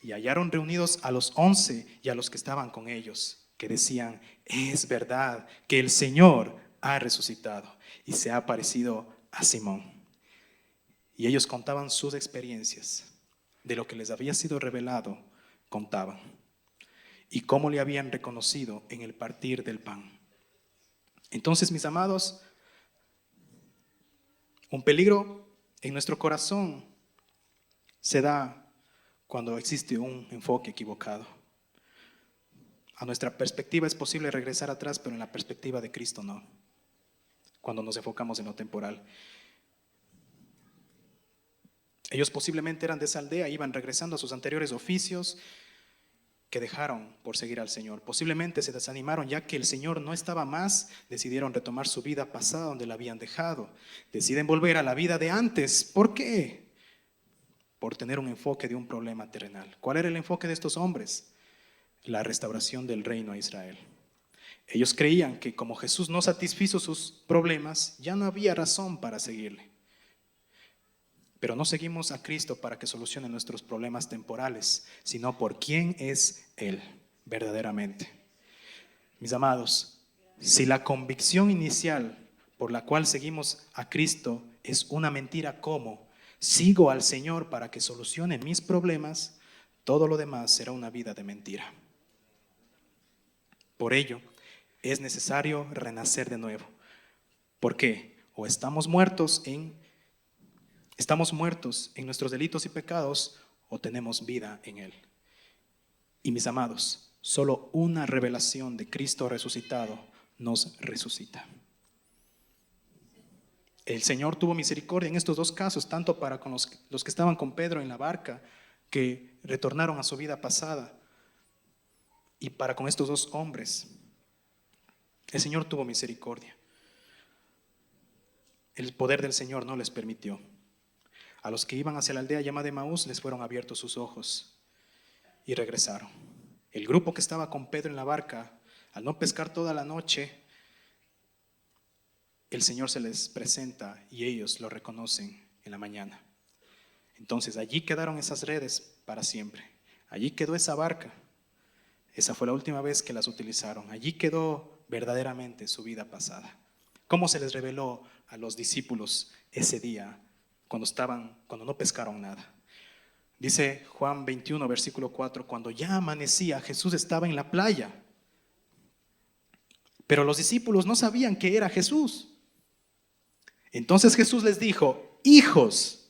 Y hallaron reunidos a los 11 y a los que estaban con ellos, que decían, es verdad que el Señor ha resucitado y se ha aparecido a Simón. Y ellos contaban sus experiencias de lo que les había sido revelado. Contaban y cómo le habían reconocido en el partir del pan. Entonces, mis amados, un peligro en nuestro corazón se da cuando existe un enfoque equivocado. A nuestra perspectiva es posible regresar atrás, pero en la perspectiva de Cristo no, cuando nos enfocamos en lo temporal. Ellos posiblemente eran de esa aldea, iban regresando a sus anteriores oficios que dejaron por seguir al Señor. Posiblemente se desanimaron ya que el Señor no estaba más, decidieron retomar su vida pasada donde la habían dejado. Deciden volver a la vida de antes. ¿Por qué? Por tener un enfoque de un problema terrenal. ¿Cuál era el enfoque de estos hombres? La restauración del reino a Israel. Ellos creían que como Jesús no satisfizo sus problemas, ya no había razón para seguirle. Pero no seguimos a Cristo para que solucione nuestros problemas temporales, sino por quién es Él verdaderamente. Mis amados, si la convicción inicial por la cual seguimos a Cristo es una mentira como sigo al Señor para que solucione mis problemas, todo lo demás será una vida de mentira. Por ello, es necesario renacer de nuevo. ¿Por qué? O estamos muertos en nuestros delitos y pecados, o tenemos vida en Él. Y mis amados, solo una revelación de Cristo resucitado nos resucita. El Señor tuvo misericordia en estos dos casos, tanto para con los que estaban con Pedro en la barca, que retornaron a su vida pasada, Y para con estos dos hombres, el Señor tuvo misericordia. El poder del Señor no les permitió. A los que iban hacia la aldea llamada Emaús les fueron abiertos sus ojos y regresaron. El grupo que estaba con Pedro en la barca, al no pescar toda la noche, el Señor se les presenta y ellos lo reconocen en la mañana. Entonces allí quedaron esas redes para siempre. Allí quedó esa barca. Esa fue la última vez que las utilizaron. Allí quedó verdaderamente su vida pasada. ¿Cómo se les reveló a los discípulos ese día cuando no pescaron nada? Dice Juan 21, versículo 4, cuando ya amanecía, Jesús estaba en la playa. Pero los discípulos no sabían que era Jesús. Entonces Jesús les dijo: hijos,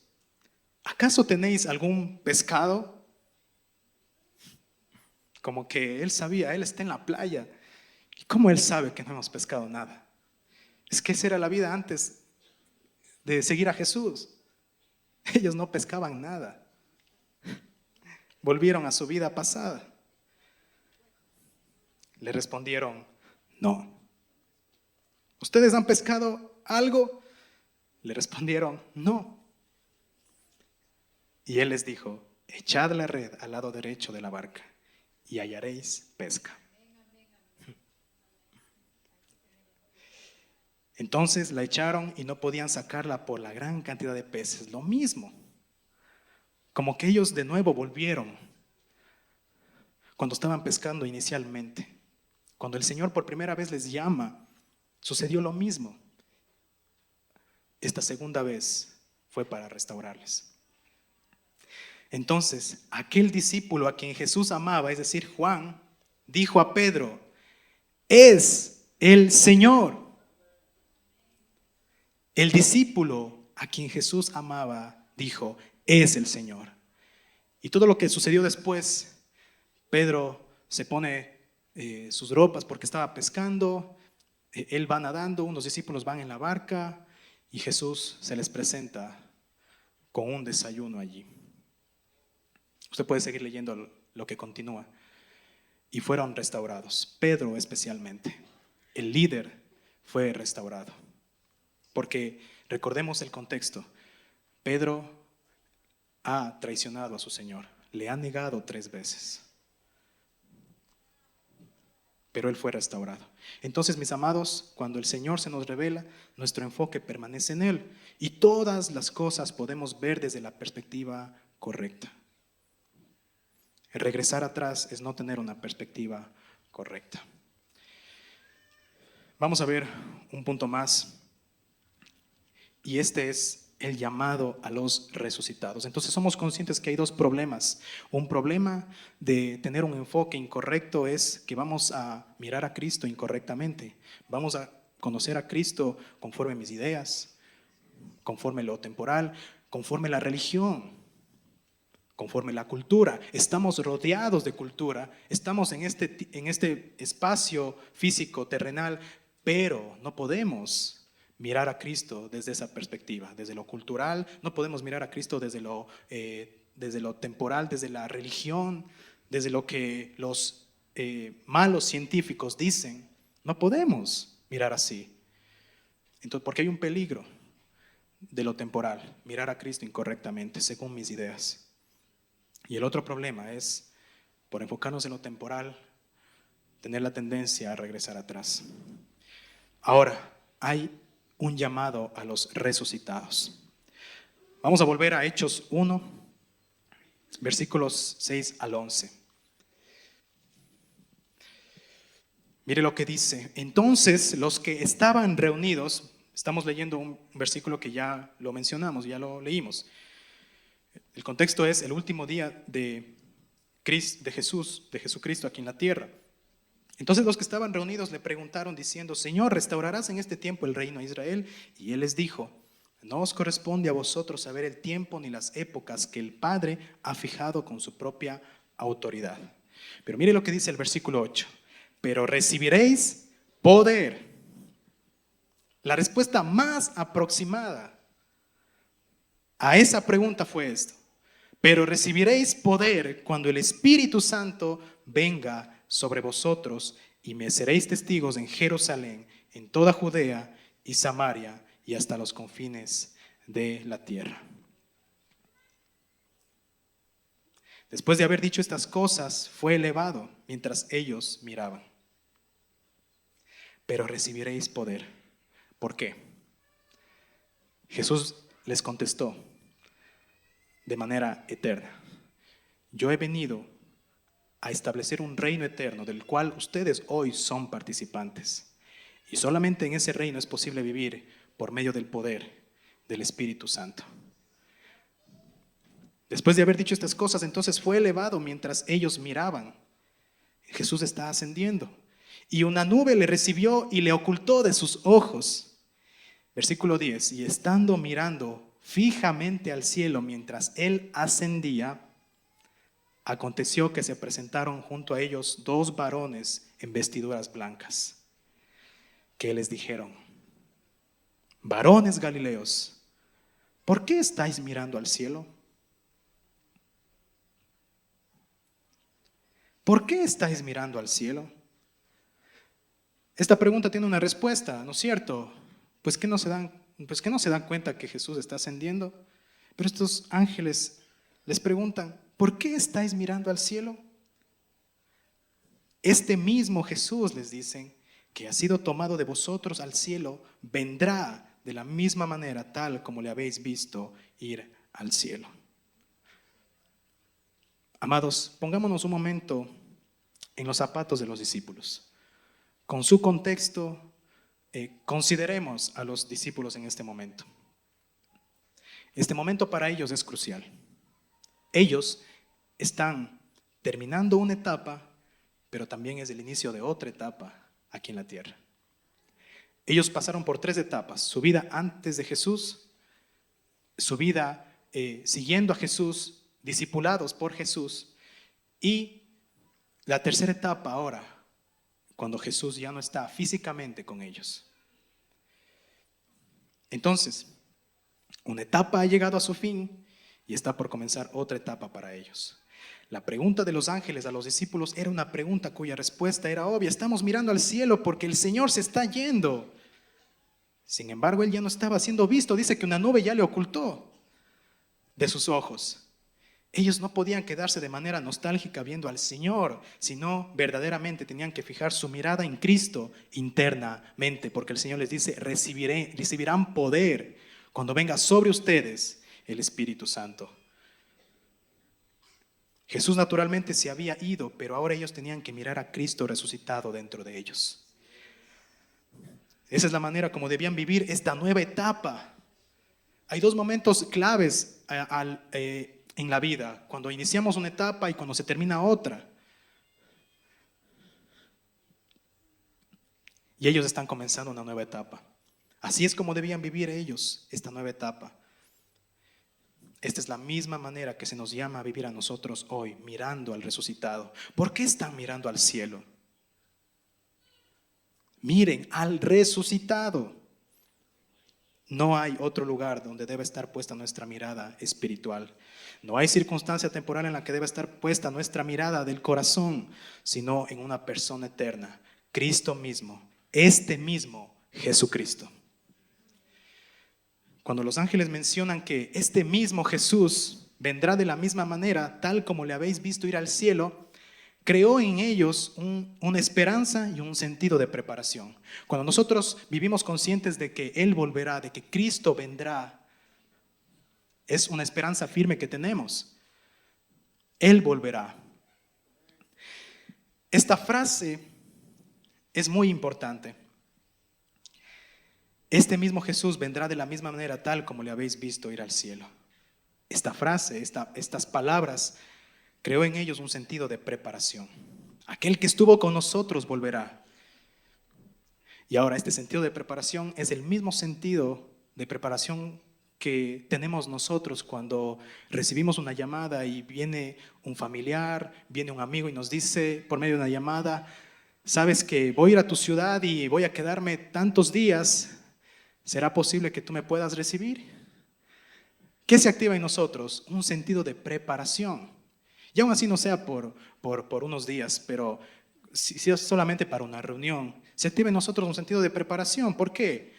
¿acaso tenéis algún pescado? Como que él sabía, él está en la playa. ¿Y cómo él sabe que no hemos pescado nada? Es que esa era la vida antes de seguir a Jesús. Ellos no pescaban nada. Volvieron a su vida pasada. Le respondieron: no. ¿Ustedes han pescado algo? Le respondieron: no. Y él les dijo: echad la red al lado derecho de la barca y hallaréis pesca. Entonces la echaron y no podían sacarla por la gran cantidad de peces. Lo mismo, como que ellos de nuevo volvieron cuando estaban pescando inicialmente. Cuando el Señor por primera vez les llama, sucedió lo mismo. Esta segunda vez fue para restaurarles. Entonces, aquel discípulo a quien Jesús amaba, es decir, Juan, dijo a Pedro: es el Señor. El discípulo a quien Jesús amaba dijo: es el Señor. Y todo lo que sucedió después, Pedro se pone sus ropas porque estaba pescando, él va nadando, unos discípulos van en la barca y Jesús se les presenta con un desayuno allí. Usted puede seguir leyendo lo que continúa. Y fueron restaurados, Pedro especialmente. El líder fue restaurado. Porque recordemos el contexto. Pedro ha traicionado a su Señor, le ha negado 3 veces. Pero él fue restaurado. Entonces, mis amados, cuando el Señor se nos revela, nuestro enfoque permanece en Él. Y todas las cosas podemos ver desde la perspectiva correcta. El regresar atrás es no tener una perspectiva correcta. Vamos a ver un punto más. Y este es el llamado a los resucitados. Entonces somos conscientes que hay 2 problemas. Un problema de tener un enfoque incorrecto es que vamos a mirar a Cristo incorrectamente. Vamos a conocer a Cristo conforme mis ideas, conforme lo temporal, conforme la religión, conforme la cultura. Estamos rodeados de cultura, estamos en este espacio físico, terrenal, pero no podemos mirar a Cristo desde esa perspectiva, desde lo cultural. No podemos mirar a Cristo desde lo temporal, desde la religión, desde lo que los malos científicos dicen. No podemos mirar así. Entonces, porque hay un peligro de lo temporal, mirar a Cristo incorrectamente, según mis ideas. Y el otro problema es, por enfocarnos en lo temporal, tener la tendencia a regresar atrás. Ahora, hay un llamado a los resucitados. Vamos a volver a Hechos 1, versículos 6 al 11. Mire lo que dice. Entonces, los que estaban reunidos, estamos leyendo un versículo que ya lo mencionamos, ya lo leímos. El contexto es el último día de Jesucristo aquí en la tierra. Entonces los que estaban reunidos le preguntaron diciendo: Señor, ¿restaurarás en este tiempo el reino de Israel? Y él les dijo: no os corresponde a vosotros saber el tiempo ni las épocas que el Padre ha fijado con su propia autoridad. Pero mire lo que dice el versículo 8. Pero recibiréis poder. La respuesta más aproximada a esa pregunta fue esto: pero recibiréis poder cuando el Espíritu Santo venga sobre vosotros y me seréis testigos en Jerusalén, en toda Judea y Samaria y hasta los confines de la tierra. Después de haber dicho estas cosas, fue elevado mientras ellos miraban. Pero recibiréis poder. ¿Por qué? Jesús les contestó de manera eterna: yo he venido a establecer un reino eterno del cual ustedes hoy son participantes. Y solamente en ese reino es posible vivir por medio del poder del Espíritu Santo. Después de haber dicho estas cosas, entonces fue elevado mientras ellos miraban. Jesús está ascendiendo. Y una nube le recibió y le ocultó de sus ojos. Versículo 10. Y estando mirando fijamente al cielo mientras él ascendía, aconteció que se presentaron junto a ellos 2 varones en vestiduras blancas, que les dijeron: varones Galileos, ¿por qué estáis mirando al cielo? ¿Por qué estáis mirando al cielo? Esta pregunta tiene una respuesta, ¿no es cierto? Pues que no se dan cuenta que Jesús está ascendiendo. Pero estos ángeles les preguntan: ¿por qué estáis mirando al cielo? Este mismo Jesús, les dicen, que ha sido tomado de vosotros al cielo, vendrá de la misma manera, tal como le habéis visto ir al cielo. Amados, pongámonos un momento en los zapatos de los discípulos. Con su contexto, consideremos a los discípulos en este momento. Este momento para ellos es crucial. Ellos están terminando una etapa, pero también es el inicio de otra etapa aquí en la tierra. Ellos pasaron por 3 etapas: su vida antes de Jesús, su vida siguiendo a Jesús, discipulados por Jesús, y la tercera etapa ahora, cuando Jesús ya no está físicamente con ellos. Entonces, una etapa ha llegado a su fin y está por comenzar otra etapa para ellos. La pregunta de los ángeles a los discípulos era una pregunta cuya respuesta era obvia: estamos mirando al cielo porque el Señor se está yendo. Sin embargo, Él ya no estaba siendo visto. Dice que una nube ya le ocultó de sus ojos. Ellos no podían quedarse de manera nostálgica viendo al Señor, sino verdaderamente tenían que fijar su mirada en Cristo internamente, porque el Señor les dice: recibirán poder cuando venga sobre ustedes el Espíritu Santo. Jesús naturalmente se había ido, pero ahora ellos tenían que mirar a Cristo resucitado dentro de ellos. Esa es la manera como debían vivir esta nueva etapa. Hay 2 momentos claves en la vida: cuando iniciamos una etapa y cuando se termina otra. Y ellos están comenzando una nueva etapa. Así es como debían vivir ellos esta nueva etapa. Esta es la misma manera que se nos llama a vivir a nosotros hoy, mirando al resucitado. ¿Por qué están mirando al cielo? Miren al resucitado. No hay otro lugar donde debe estar puesta nuestra mirada espiritual. No hay circunstancia temporal en la que debe estar puesta nuestra mirada del corazón, sino en una persona eterna, Cristo mismo, este mismo Jesucristo. Cuando los ángeles mencionan que este mismo Jesús vendrá de la misma manera, tal como le habéis visto ir al cielo, creó en ellos una esperanza y un sentido de preparación. Cuando nosotros vivimos conscientes de que Él volverá, de que Cristo vendrá, es una esperanza firme que tenemos. Él volverá. Esta frase es muy importante. Este mismo Jesús vendrá de la misma manera, tal como le habéis visto ir al cielo. Esta frase, estas palabras, creó en ellos un sentido de preparación. Aquel que estuvo con nosotros volverá. Y ahora este sentido de preparación es el mismo sentido de preparación que tenemos nosotros cuando recibimos una llamada y viene un familiar, viene un amigo y nos dice por medio de una llamada: sabes que voy a ir a tu ciudad y voy a quedarme tantos días. ¿Será posible que tú me puedas recibir? ¿Qué se activa en nosotros? Un sentido de preparación. Y aún así no sea por unos días, pero si es solamente para una reunión, se activa en nosotros un sentido de preparación. ¿Por qué?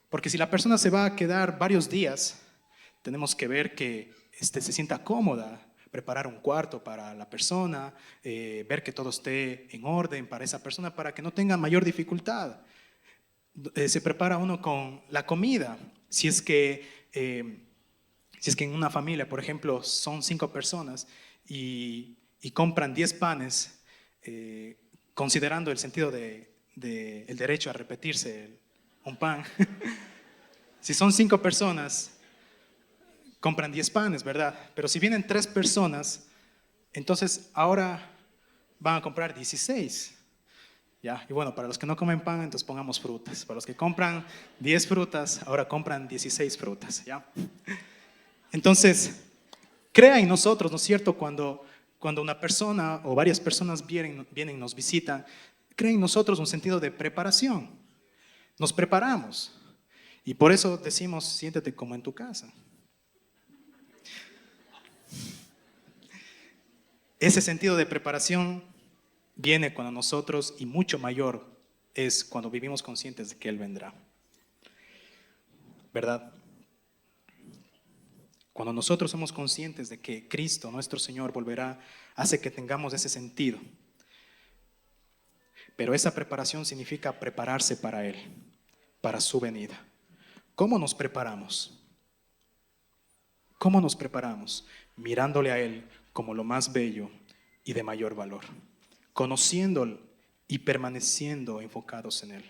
Porque si la persona se va a quedar varios días, tenemos que ver que se sienta cómoda, preparar un cuarto para la persona, ver que todo esté en orden para esa persona para que no tenga mayor dificultad. Se prepara uno con la comida. Si es que en una familia, por ejemplo, son 5 personas y compran 10 panes, considerando el sentido el derecho a repetirse un pan. Si son 5 personas, compran 10 panes, ¿verdad? Pero si vienen 3 personas, entonces ahora van a comprar 16. ¿Ya? Y bueno, para los que no comen pan, entonces pongamos frutas. Para los que compran 10 frutas, ahora compran 16 frutas. ¿Ya? Entonces, crea en nosotros, ¿no es cierto? Cuando una persona o varias personas vienen y nos visitan, crea en nosotros un sentido de preparación. Nos preparamos. Y por eso decimos, siéntete como en tu casa. Ese sentido de preparación viene cuando nosotros, y mucho mayor es cuando vivimos conscientes de que Él vendrá. ¿Verdad? Cuando nosotros somos conscientes de que Cristo, nuestro Señor, volverá, hace que tengamos ese sentido. Pero esa preparación significa prepararse para Él, para su venida. ¿Cómo nos preparamos? ¿Cómo nos preparamos? Mirándole a Él como lo más bello y de mayor valor, conociéndolo y permaneciendo enfocados en Él.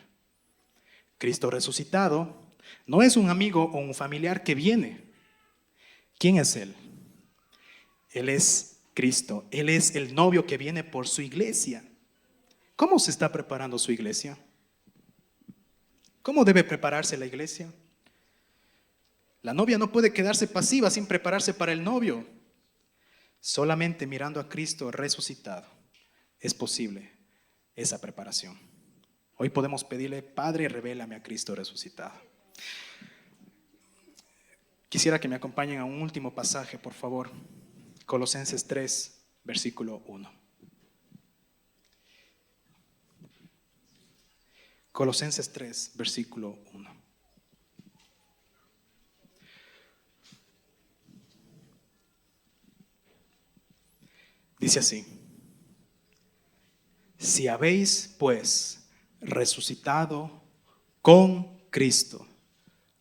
Cristo resucitado no es un amigo o un familiar que viene. ¿Quién es Él? Él es Cristo. Él es el novio que viene por su iglesia. ¿Cómo se está preparando su iglesia? ¿Cómo debe prepararse la iglesia? La novia no puede quedarse pasiva sin prepararse para el novio. Solamente mirando a Cristo resucitado es posible esa preparación. Hoy podemos pedirle, Padre, revélame a Cristo resucitado. Quisiera que me acompañen a un último pasaje, por favor. Colosenses 3, versículo 1. Colosenses 3, versículo 1. Dice así: si habéis pues resucitado con Cristo.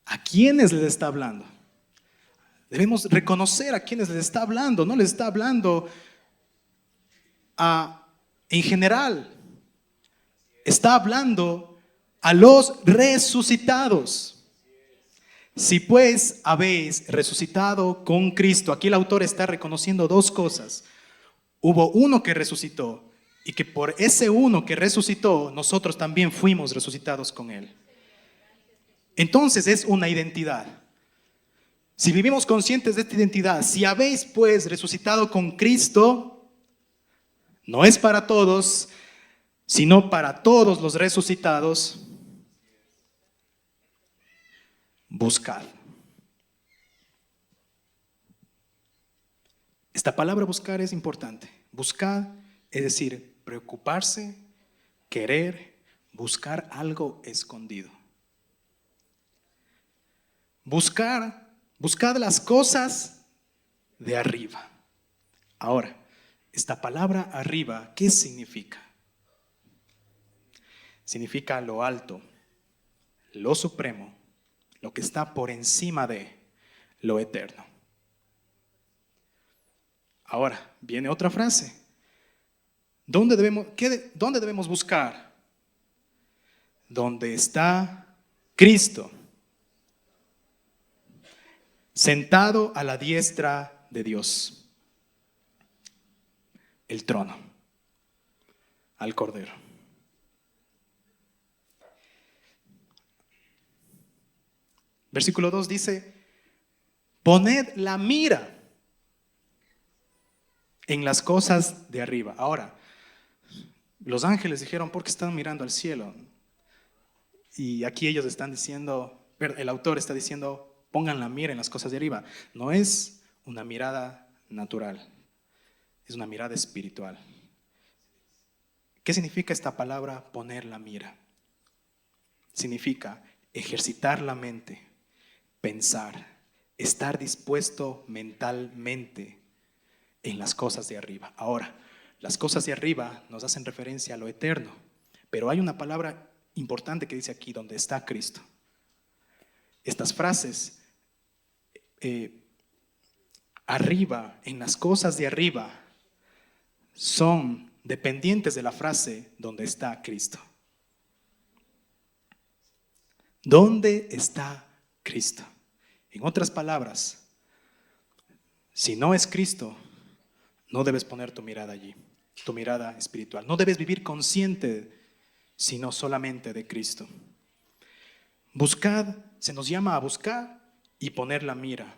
¿A quiénes les está hablando? Debemos reconocer a quienes les está hablando. No les está hablando en general. Está hablando a los resucitados. Si pues habéis resucitado con Cristo. Aquí el autor está reconociendo 2 cosas. Hubo uno que resucitó y que por ese uno que resucitó, nosotros también fuimos resucitados con Él. Entonces es una identidad. Si vivimos conscientes de esta identidad, si habéis pues resucitado con Cristo, no es para todos, sino para todos los resucitados, buscad. Esta palabra buscar es importante. Buscar es decir, preocuparse, querer, buscar algo escondido. Buscad las cosas de arriba. Ahora, esta palabra arriba, ¿qué significa? Significa lo alto, lo supremo, lo que está por encima de lo eterno. Ahora, viene otra frase. ¿Dónde debemos buscar? Donde está Cristo, sentado a la diestra de Dios, el trono, al Cordero. Versículo 2 dice: poned la mira en las cosas de arriba. Ahora, los ángeles dijeron, ¿por qué están mirando al cielo? Y aquí ellos están diciendo, el autor está diciendo, pongan la mira en las cosas de arriba. No es una mirada natural, es una mirada espiritual. ¿Qué significa esta palabra poner la mira? Significa ejercitar la mente, pensar, estar dispuesto mentalmente en las cosas de arriba. Ahora, las cosas de arriba nos hacen referencia a lo eterno, pero hay una palabra importante que dice aquí, donde está Cristo. Estas frases, arriba, en las cosas de arriba, son dependientes de la frase donde está Cristo. ¿Dónde está Cristo? En otras palabras, si no es Cristo, no debes poner tu mirada allí, tu mirada espiritual. No debes vivir consciente, sino solamente de Cristo. Buscad, se nos llama a buscar y poner la mira.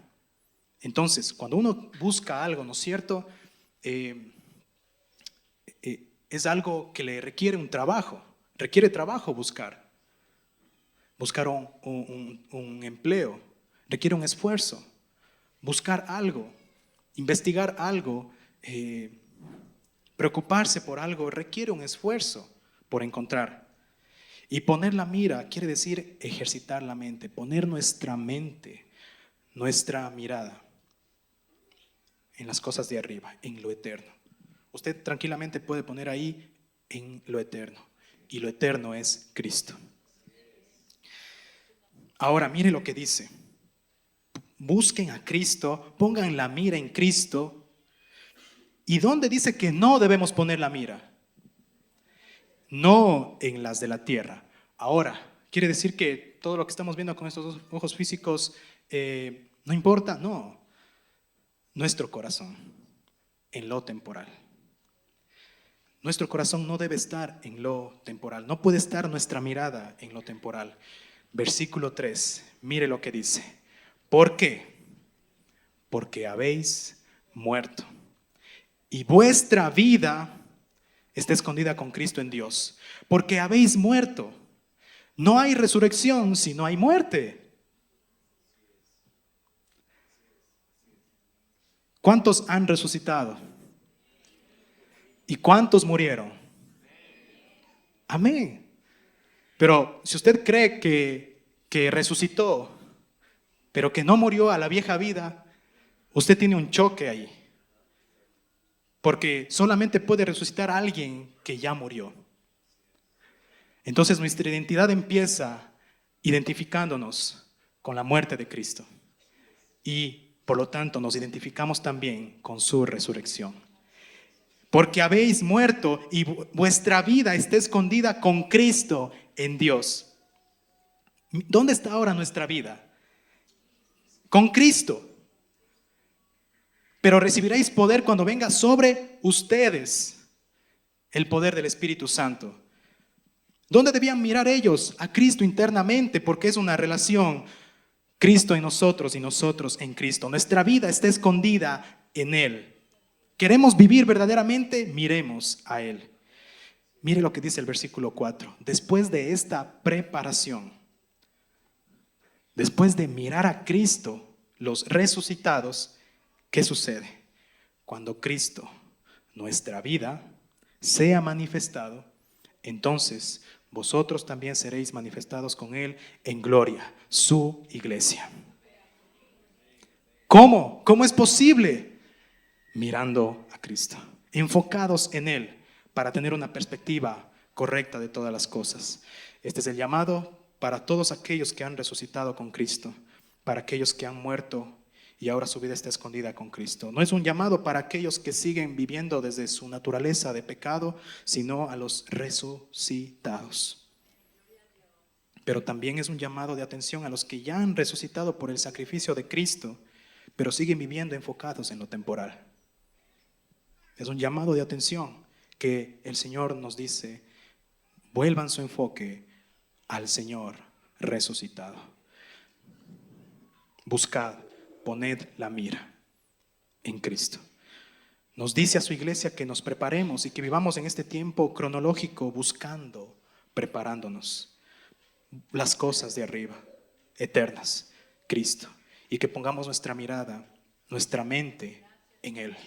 Entonces, cuando uno busca algo, ¿no es cierto? Es algo que le requiere un trabajo, requiere trabajo buscar. Buscar un empleo requiere un esfuerzo. Buscar algo, investigar algo, preocuparse por algo requiere un esfuerzo por encontrar. Y poner la mira quiere decir ejercitar la mente, poner nuestra mente, nuestra mirada en las cosas de arriba, en lo eterno. Usted tranquilamente puede poner ahí en lo eterno, y lo eterno es Cristo. Ahora mire lo que dice: busquen a Cristo, pongan la mira en Cristo. ¿Y dónde dice que no debemos poner la mira? No en las de la tierra. Ahora, ¿quiere decir que todo lo que estamos viendo con estos ojos físicos no importa? No. Nuestro corazón, en lo temporal. Nuestro corazón no debe estar en lo temporal. No puede estar nuestra mirada en lo temporal. Versículo 3, mire lo que dice. ¿Por qué? Porque habéis muerto. Y vuestra vida está escondida con Cristo en Dios. Porque habéis muerto. No hay resurrección si no hay muerte. ¿Cuántos han resucitado? ¿Y cuántos murieron? Amén. Pero si usted cree que resucitó, pero que no murió a la vieja vida, usted tiene un choque ahí. Porque solamente puede resucitar a alguien que ya murió. Entonces nuestra identidad empieza identificándonos con la muerte de Cristo. Y por lo tanto nos identificamos también con su resurrección. Porque habéis muerto y vuestra vida está escondida con Cristo en Dios. ¿Dónde está ahora nuestra vida? Con Cristo. Pero recibiréis poder cuando venga sobre ustedes el poder del Espíritu Santo. ¿Dónde debían mirar ellos? A Cristo internamente, porque es una relación. Cristo en nosotros y nosotros en Cristo. Nuestra vida está escondida en Él. ¿Queremos vivir verdaderamente? Miremos a Él. Mire lo que dice el versículo 4. Después de esta preparación, después de mirar a Cristo, los resucitados, ¿qué sucede? Cuando Cristo, nuestra vida, sea manifestado, entonces vosotros también seréis manifestados con Él en gloria, su iglesia. ¿Cómo? ¿Cómo es posible? Mirando a Cristo, enfocados en Él para tener una perspectiva correcta de todas las cosas. Este es el llamado para todos aquellos que han resucitado con Cristo, para aquellos que han muerto y ahora su vida está escondida con Cristo. No es un llamado para aquellos que siguen viviendo desde su naturaleza de pecado, sino a los resucitados. Pero también es un llamado de atención a los que ya han resucitado por el sacrificio de Cristo, pero siguen viviendo enfocados en lo temporal. Es un llamado de atención que el Señor nos dice: vuelvan su enfoque al Señor resucitado. Buscad, poned la mira en Cristo. Nos dice a su iglesia que nos preparemos y que vivamos en este tiempo cronológico buscando, preparándonos las cosas de arriba, eternas, Cristo, y que pongamos nuestra mirada, nuestra mente en Él.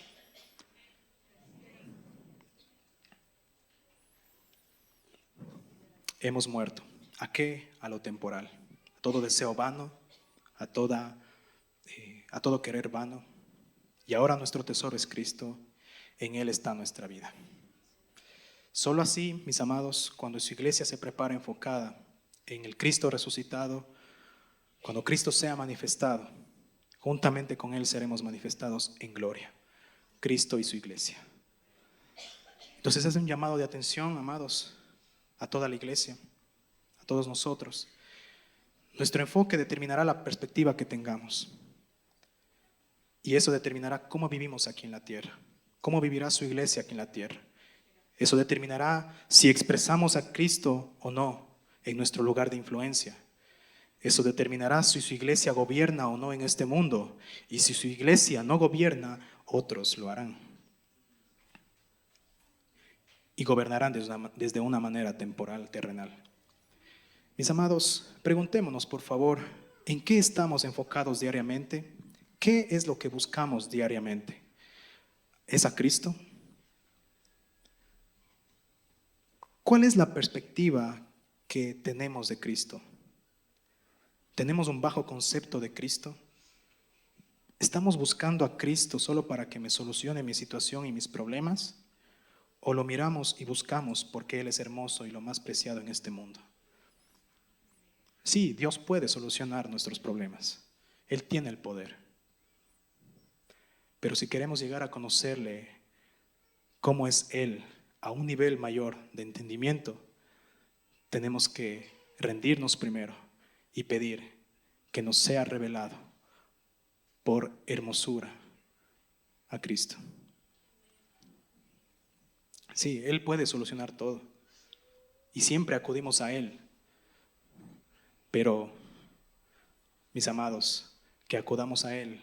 hemos muerto. ¿A qué? A lo temporal, a todo deseo vano, a todo querer vano. Y ahora nuestro tesoro es Cristo, en Él está nuestra vida. Solo así, mis amados, cuando su iglesia se prepara enfocada en el Cristo resucitado, cuando Cristo sea manifestado, juntamente con Él seremos manifestados en gloria, Cristo y su iglesia. Entonces es un llamado de atención, amados, a toda la iglesia, a todos nosotros. Nuestro enfoque determinará la perspectiva que tengamos. Y eso determinará cómo vivimos aquí en la tierra, cómo vivirá su iglesia aquí en la tierra. Eso determinará si expresamos a Cristo o no en nuestro lugar de influencia. Eso determinará si su iglesia gobierna o no en este mundo. Y si su iglesia no gobierna, otros lo harán. Y gobernarán desde una manera temporal, terrenal. Mis amados, preguntémonos por favor, ¿en qué estamos enfocados diariamente? ¿Qué es lo que buscamos diariamente? ¿Es a Cristo? ¿Cuál es la perspectiva que tenemos de Cristo? ¿Tenemos un bajo concepto de Cristo? ¿Estamos buscando a Cristo solo para que me solucione mi situación y mis problemas? ¿O lo miramos y buscamos porque Él es hermoso y lo más preciado en este mundo? Sí, Dios puede solucionar nuestros problemas. Él tiene el poder. Pero si queremos llegar a conocerle cómo es Él a un nivel mayor de entendimiento, tenemos que rendirnos primero y pedir que nos sea revelado por hermosura a Cristo. Sí, Él puede solucionar todo y siempre acudimos a Él. Pero, mis amados, que acudamos a Él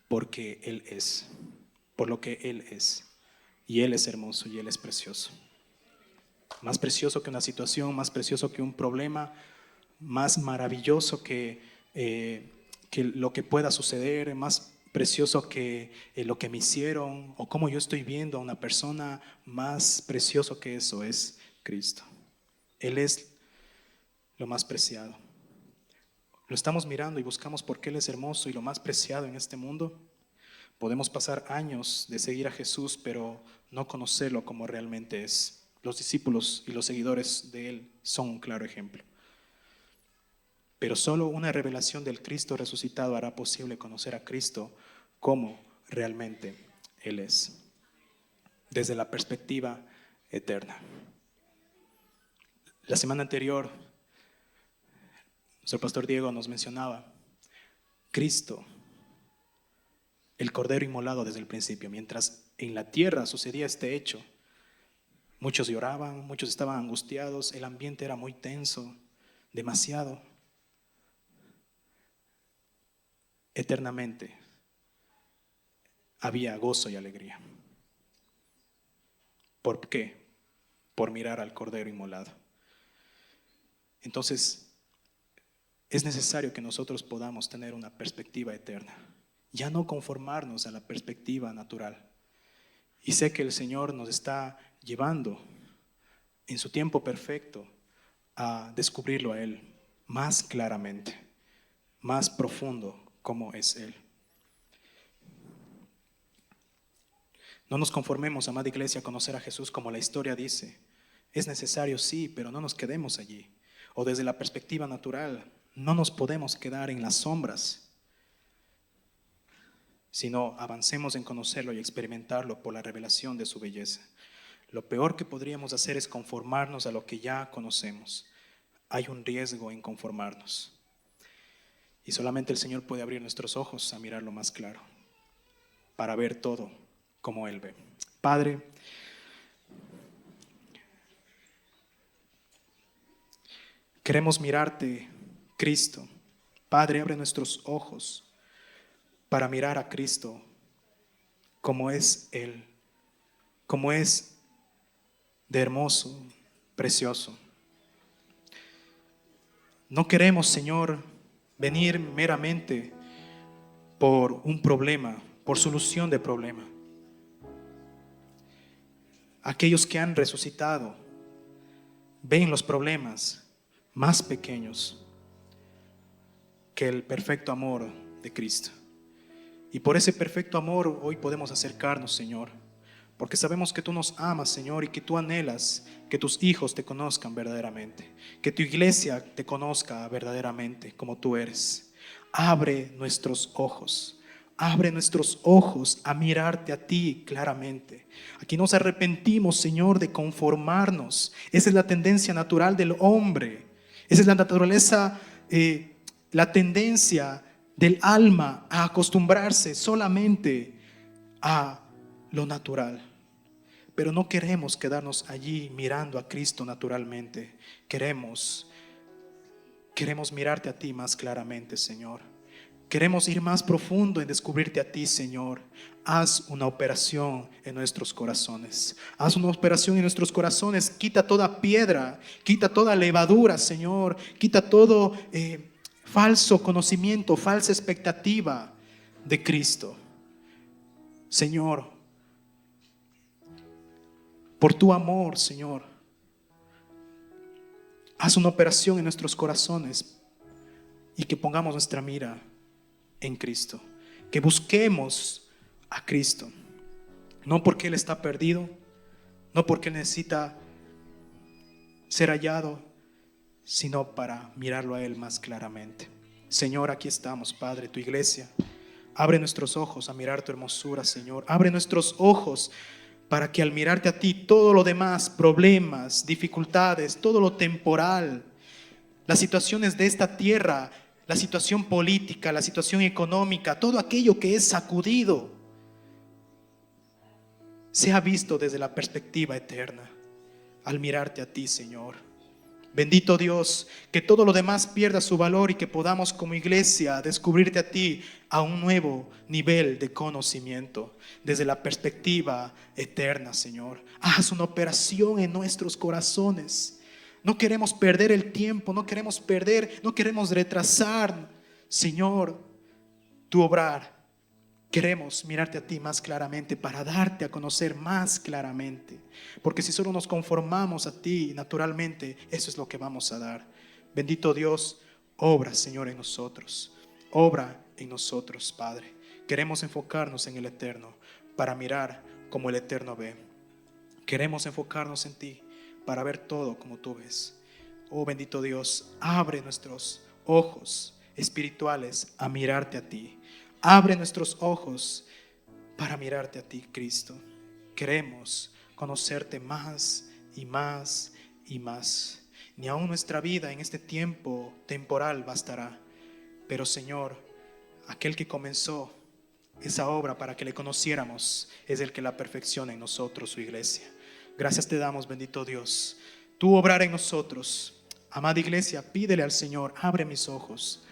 porque Él es, por lo que Él es. Y Él es hermoso y Él es precioso. Más precioso que una situación, más precioso que un problema, más maravilloso que lo que pueda suceder, más precioso que lo que me hicieron o cómo yo estoy viendo a una persona, más precioso que eso es Cristo. Él es lo más preciado. Lo estamos mirando y buscamos porque Él es hermoso y lo más preciado en este mundo. Podemos pasar años de seguir a Jesús, pero no conocerlo como realmente es. Los discípulos y los seguidores de Él son un claro ejemplo. Pero solo una revelación del Cristo resucitado hará posible conocer a Cristo como realmente Él es, desde la perspectiva eterna. La semana anterior, nuestro pastor Diego nos mencionaba Cristo, el Cordero inmolado desde el principio. Mientras en la tierra sucedía este hecho, muchos lloraban, muchos estaban angustiados, el ambiente era muy tenso, demasiado. Eternamente había gozo y alegría. ¿Por qué? Por mirar al Cordero inmolado. Entonces, es necesario que nosotros podamos tener una perspectiva eterna, ya no conformarnos a la perspectiva natural. Y sé que el Señor nos está llevando en su tiempo perfecto a descubrirlo a Él más claramente, más profundo como es Él. No nos conformemos, amada iglesia, a conocer a Jesús como la historia dice. Es necesario, sí, pero no nos quedemos allí. O desde la perspectiva natural, no nos podemos quedar en las sombras, sino avancemos en conocerlo y experimentarlo por la revelación de su belleza. Lo peor que podríamos hacer es conformarnos a lo que ya conocemos. Hay un riesgo en conformarnos. Y solamente el Señor puede abrir nuestros ojos a mirarlo más claro, para ver todo como Él ve. Padre, queremos mirarte, Cristo. Padre, abre nuestros ojos para mirar a Cristo como es Él, como es de hermoso, precioso. No queremos, Señor, venir meramente por un problema, por solución de problema. Aquellos que han resucitado ven los problemas más pequeños que el perfecto amor de Cristo. Y por ese perfecto amor hoy podemos acercarnos, Señor, porque sabemos que tú nos amas, Señor, y que tú anhelas que tus hijos te conozcan verdaderamente, que tu iglesia te conozca verdaderamente como tú eres. Abre nuestros ojos. Abre nuestros ojos a mirarte a ti claramente. Aquí nos arrepentimos, Señor, de conformarnos. Esa es la tendencia natural del hombre. Esa es la naturaleza, la tendencia del alma a acostumbrarse solamente a lo natural. Pero no queremos quedarnos allí mirando a Cristo naturalmente. Queremos mirarte a ti más claramente, Señor. Queremos ir más profundo en descubrirte a ti, Señor. Haz una operación en nuestros corazones. Haz una operación en nuestros corazones. Quita toda piedra, quita toda levadura, Señor. Quita todo falso conocimiento, falsa expectativa de Cristo. Señor, por tu amor, Señor, haz una operación en nuestros corazones y que pongamos nuestra mira en Cristo, que busquemos a Cristo, no porque Él está perdido, no porque Él necesita ser hallado, sino para mirarlo a Él más claramente. Señor, aquí estamos, Padre, tu iglesia. Abre nuestros ojos a mirar tu hermosura, Señor. Abre nuestros ojos para que al mirarte a ti, todo lo demás, problemas, dificultades, todo lo temporal, las situaciones de esta tierra, la situación política, la situación económica, todo aquello que es sacudido, sea visto desde la perspectiva eterna, al mirarte a ti, Señor. Bendito Dios, que todo lo demás pierda su valor y que podamos como iglesia descubrirte a ti a un nuevo nivel de conocimiento desde la perspectiva eterna, Señor. Haz una operación en nuestros corazones. No queremos perder el tiempo, no queremos retrasar, Señor, tu obrar. Queremos mirarte a ti más claramente para darte a conocer más claramente. Porque si solo nos conformamos a ti naturalmente, eso es lo que vamos a dar. Bendito Dios, obra, Señor, en nosotros. Obra en nosotros, Padre. Queremos enfocarnos en el eterno para mirar como el eterno ve. Queremos enfocarnos en ti para ver todo como tú ves. Oh bendito Dios, abre nuestros ojos espirituales a mirarte a ti. Abre nuestros ojos para mirarte a ti, Cristo. Queremos conocerte más y más y más. Ni aún nuestra vida en este tiempo temporal bastará. Pero Señor, aquel que comenzó esa obra para que le conociéramos es el que la perfecciona en nosotros, su iglesia. Gracias te damos, bendito Dios. Tú obrar en nosotros. Amada iglesia, pídele al Señor, abre mis ojos,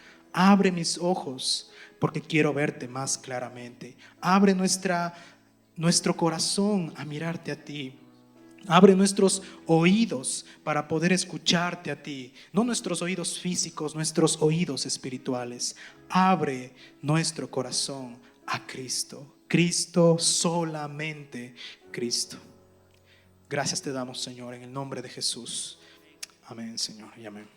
porque quiero verte más claramente. Abre nuestro corazón a mirarte a ti. Abre nuestros oídos para poder escucharte a ti. No nuestros oídos físicos, nuestros oídos espirituales. Abre nuestro corazón a Cristo. Cristo, solamente Cristo. Gracias te damos, Señor, en el nombre de Jesús. Amén, Señor, y amén.